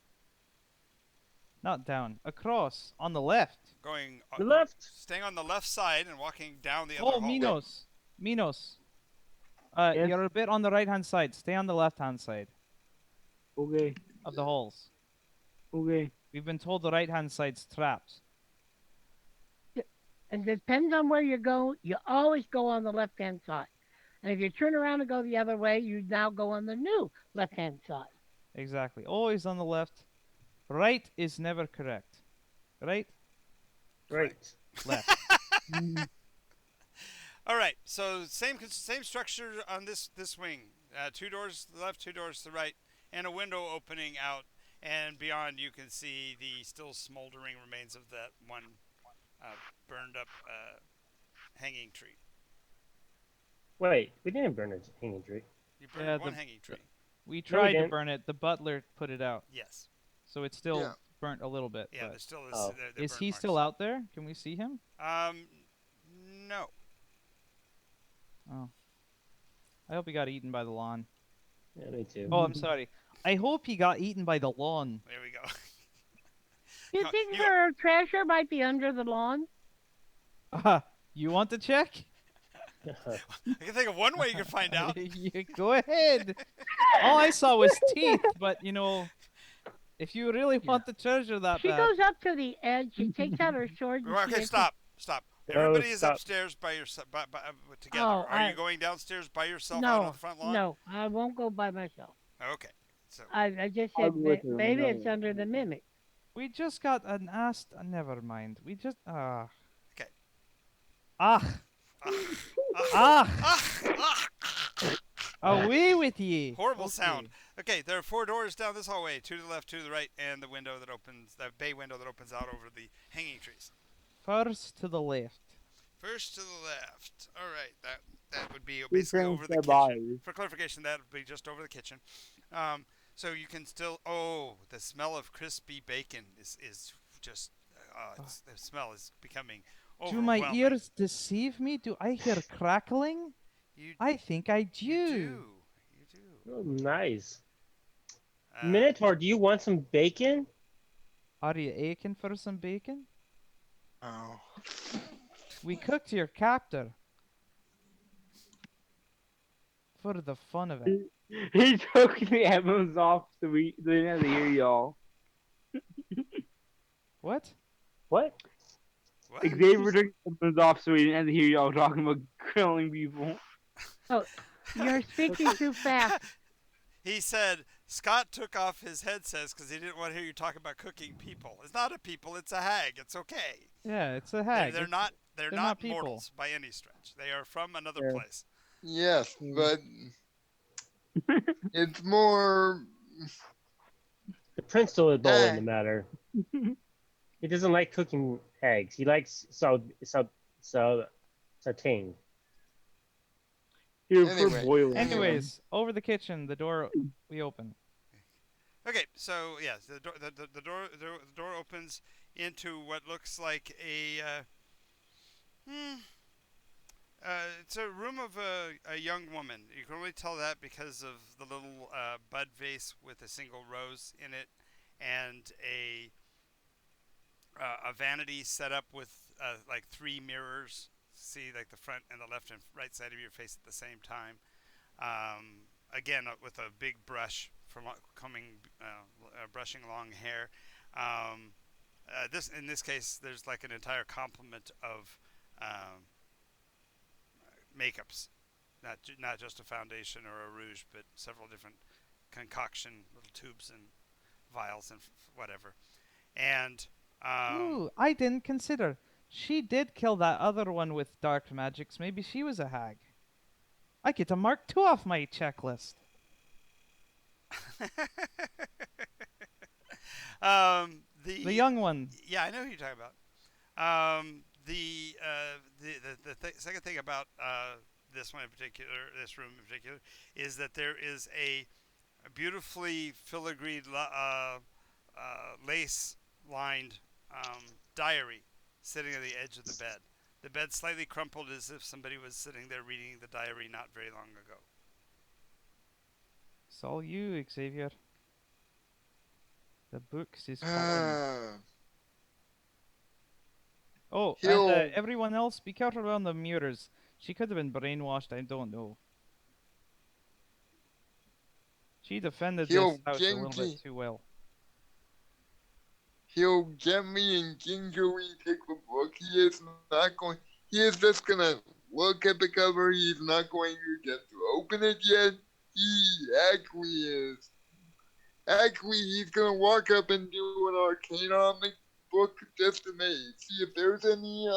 Not down. Across. On the left. Going The left. staying on the left side and walking down the other Oh, hallway. Minos. Minos. Yes? You're a bit on the right-hand side. Stay on the left-hand side Okay. of the halls. Okay. We've been told the right-hand side's trapped. And it depends on where you go. You always go on the left hand side. And if you turn around and go the other way, you now go on the new left hand side. Exactly. Always on the left. Right is never correct. Right? Right. Left. All right. So same structure on this wing. 2 doors to the left, 2 doors to the right, and a window opening out. And beyond, you can see the still smoldering remains of that one burned up hanging tree. Wait, we didn't burn a hanging tree. You burned Yeah, one the- hanging tree. We tried to didn't. burn it. The butler put it out. Yes. So it's still Yeah. burnt a little bit. Yeah. but- There's still this. Oh. They're Is burn he marks. still out there? Can we see him? No. Oh. I hope he got eaten by the lawn. Yeah, me too. Oh, I'm sorry. I hope he got eaten by the lawn. There we go. You No, think you- her treasure might be under the lawn? You want to check? I can think of one way you can find out. You go ahead. All I saw was teeth, but if you really want the treasure that She bad, goes up to the edge. She takes out her sword. And Okay, she stop. No, Everybody is stop. upstairs by yourself, together. Oh, Are you I- going downstairs by yourself out on No, the front lawn? no, I won't go by myself. Okay. So I just I'll said go with her, maybe no. it's under the mimic. we just got an ass. Never mind. We just Okay. Ah, away with ye. horrible Okay. sound. Okay, there are 4 doors down this hallway, 2 to the left, 2 to the right, and the window that opens, the bay window that opens out over the hanging trees. First to the left. First to the left. All right, that would be He basically drinks over the their kitchen. bodies. For clarification, that would be just over the kitchen. So you can still. Oh, the smell of crispy bacon is just. The smell is becoming Do my overwhelming. ears deceive me? Do I hear crackling? You I think I do. you do. You do. Oh, nice. Uh, Minotaur, do you want some bacon? Are you aching for some bacon? Oh. We cooked your captor. For the fun of it. He took the emblems off so we didn't have to hear y'all. What? What? what? Xavier took the emblems off so we didn't have to hear y'all talking about killing people. Oh, you're speaking too fast. He said Scott took off his headsets because he didn't want to hear you talk about cooking people. It's not a people, it's a hag. It's okay. Yeah, it's a They're, hag. they're It's- not they're, they're not, not people. mortals by any stretch. They are from another Yeah. place. Yes, Hmm. but it's more. The prince still is in Hey. the matter. He doesn't like cooking eggs. He likes sauteing. Here Anyway. for boiling. Anyways, over the kitchen, the door we open. Okay, so yes, the door opens into what looks like it's a room of a young woman. You can only tell that because of the little bud vase with a single rose in it, and a vanity set up with like 3 mirrors. See, like the front and the left and right side of your face at the same time. Again, with a big brush for brushing long hair. In this case, there's like an entire complement of makeups, not just a foundation or a rouge, but several different concoction little tubes and vials and whatever. And Ooh, I didn't consider. She did kill that other one with dark magics. Maybe she was a hag. I get to mark 2 off my checklist. The young one. Yeah, I know who you're talking about. Second thing about this one in particular, this room in particular, is that there is a beautifully filigreed lace-lined diary sitting on the edge of the bed. The bed slightly crumpled as if somebody was sitting there reading the diary not very long ago. It's all you, Xavier. The books is calling. Oh, and He'll- everyone else, be careful around the mirrors. She could have been brainwashed, I don't know. She defended this He'll house a little Genji. bit too well. He'll gently and gingerly take the book. He is not going. He is just gonna look at the cover. He's not going to get to open it yet. He actually is. Actually, he's gonna walk up and do an arcane on the book just to see if there's any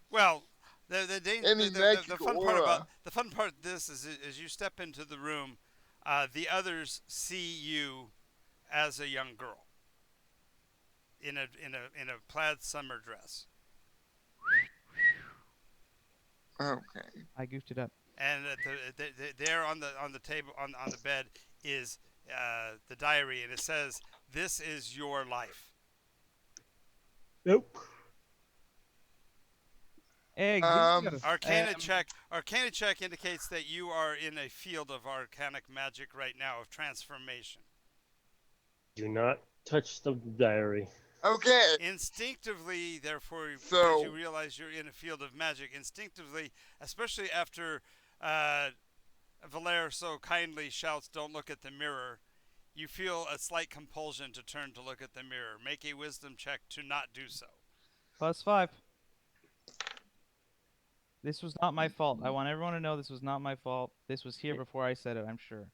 Well, Any magic the fun aura. part about the fun part of this is as you step into the room, the others see you as a young girl in a plaid summer dress, Okay. I goofed it up. and there on the table on the bed is the diary, and it says, "This is your life." Nope. Xavier, Arcana check indicates that you are in a field of arcanic magic right now of transformation. Do not touch the diary. Okay. Instinctively, therefore, because So- you realize you're in a field of magic, instinctively, especially after Valere so kindly shouts, "Don't look at the mirror," you feel a slight compulsion to turn to look at the mirror. Make a wisdom check to not do so. +5. This was not my fault. I want everyone to know this was not my fault. This was here before I said it, I'm sure.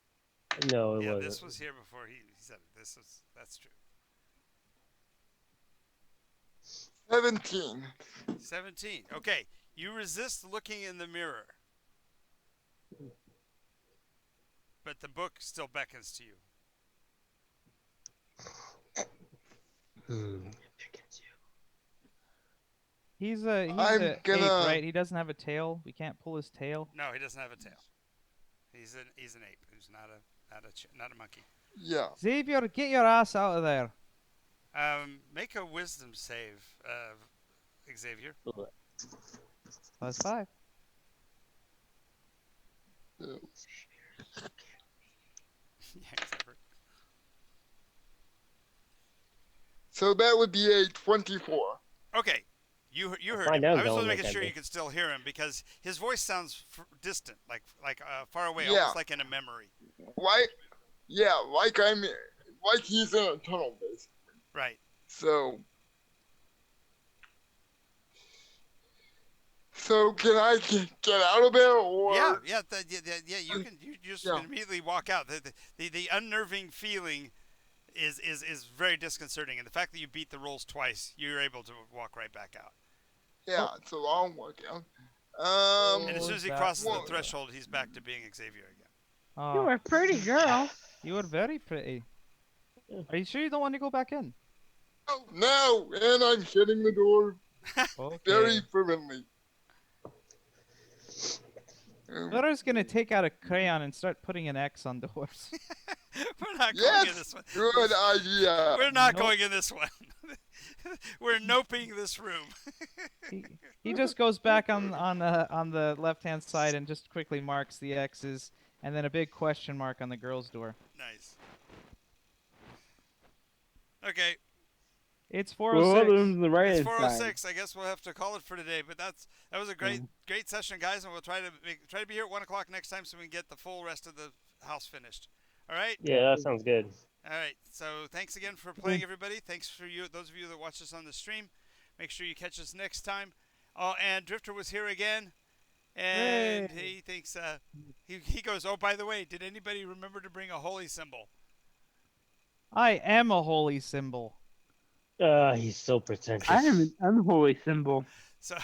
No, it Yeah, wasn't. this was here before he said it. That's true. 17. 17. Okay, you resist looking in the mirror, but the book still beckons to you. He's I'm a ape, gonna. right? He doesn't have a tail. We can't pull his tail. No, he doesn't have a tail. He's an ape. He's not a monkey. Yeah. Xavier, get your ass out of there. Make a wisdom save, Xavier. +5. So, Yeah, Xavier. so that would be a 24. Okay, you heard Find him. out I was don't just make making that sure you big. could still hear him because his voice sounds distant, like far away, Yeah. almost like in a memory. Like, yeah, like he's in a tunnel, basically. Right. So can I get out of there, or? Yeah. You can. You just Yeah. immediately walk out. The unnerving feeling is very disconcerting, and the fact that you beat the rolls twice, you're able to walk right back out. Yeah, so I'll walk out. And as soon as he that crosses the was- threshold, he's back to being Xavier again. You Oh, were a pretty girl. you were very pretty. Are you sure you don't want to go back in? Oh, no, and I'm shutting the door Okay. very fervently. Flutter's gonna take out a crayon and start putting an X on doors. We're not going in Yes, this one. good idea. We're not Nope. going in this one. We're noping this room. He just goes back on the left hand side and just quickly marks the X's and then a big question mark on the girl's door. Nice. Okay, It's Well, 406. on the right it's hand side. 4:06. I guess we'll have to call it for today. But that was a great session, guys, and we'll try to be here at 1 o'clock next time so we can get the full rest of the house finished. All right. Yeah, that sounds good. All right. So thanks again for playing, everybody. Thanks for those of you that watched us on the stream. Make sure you catch us next time. Oh, and Drifter was here again, and Hey. he thinks he goes. Oh, by the way, did anybody remember to bring a holy symbol? I am a holy symbol. He's so pretentious. I am an unholy symbol. So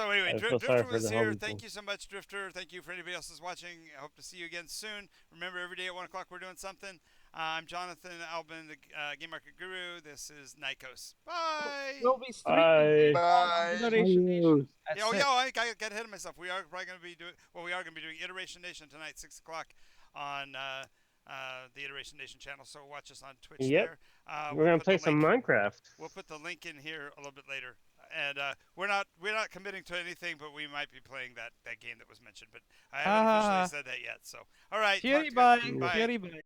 anyway, I feel sorry Drifter for was the here. holy Thank thing. you so much, Drifter. Thank you for anybody else who's watching. I hope to see you again soon. Remember, every day at 1 o'clock we're doing something. I'm Jonathan Albin, the Game Market Guru. This is NYCOS. Bye. We'll be Bye. Bye. Iteration Nation. Adios. That's it. I got ahead of myself. We are probably going to be doing. Well, we are going to be doing Iteration Nation tonight, 6 o'clock on the Iteration Nation channel. So watch us on Twitch Yep. there. We're gonna put play the some link- Minecraft. We'll put the link in here a little bit later. And we're not committing to anything, but we might be playing that game that was mentioned. But I haven't officially said that yet. So all right. Cutie talk to you- bye. Cutie bye.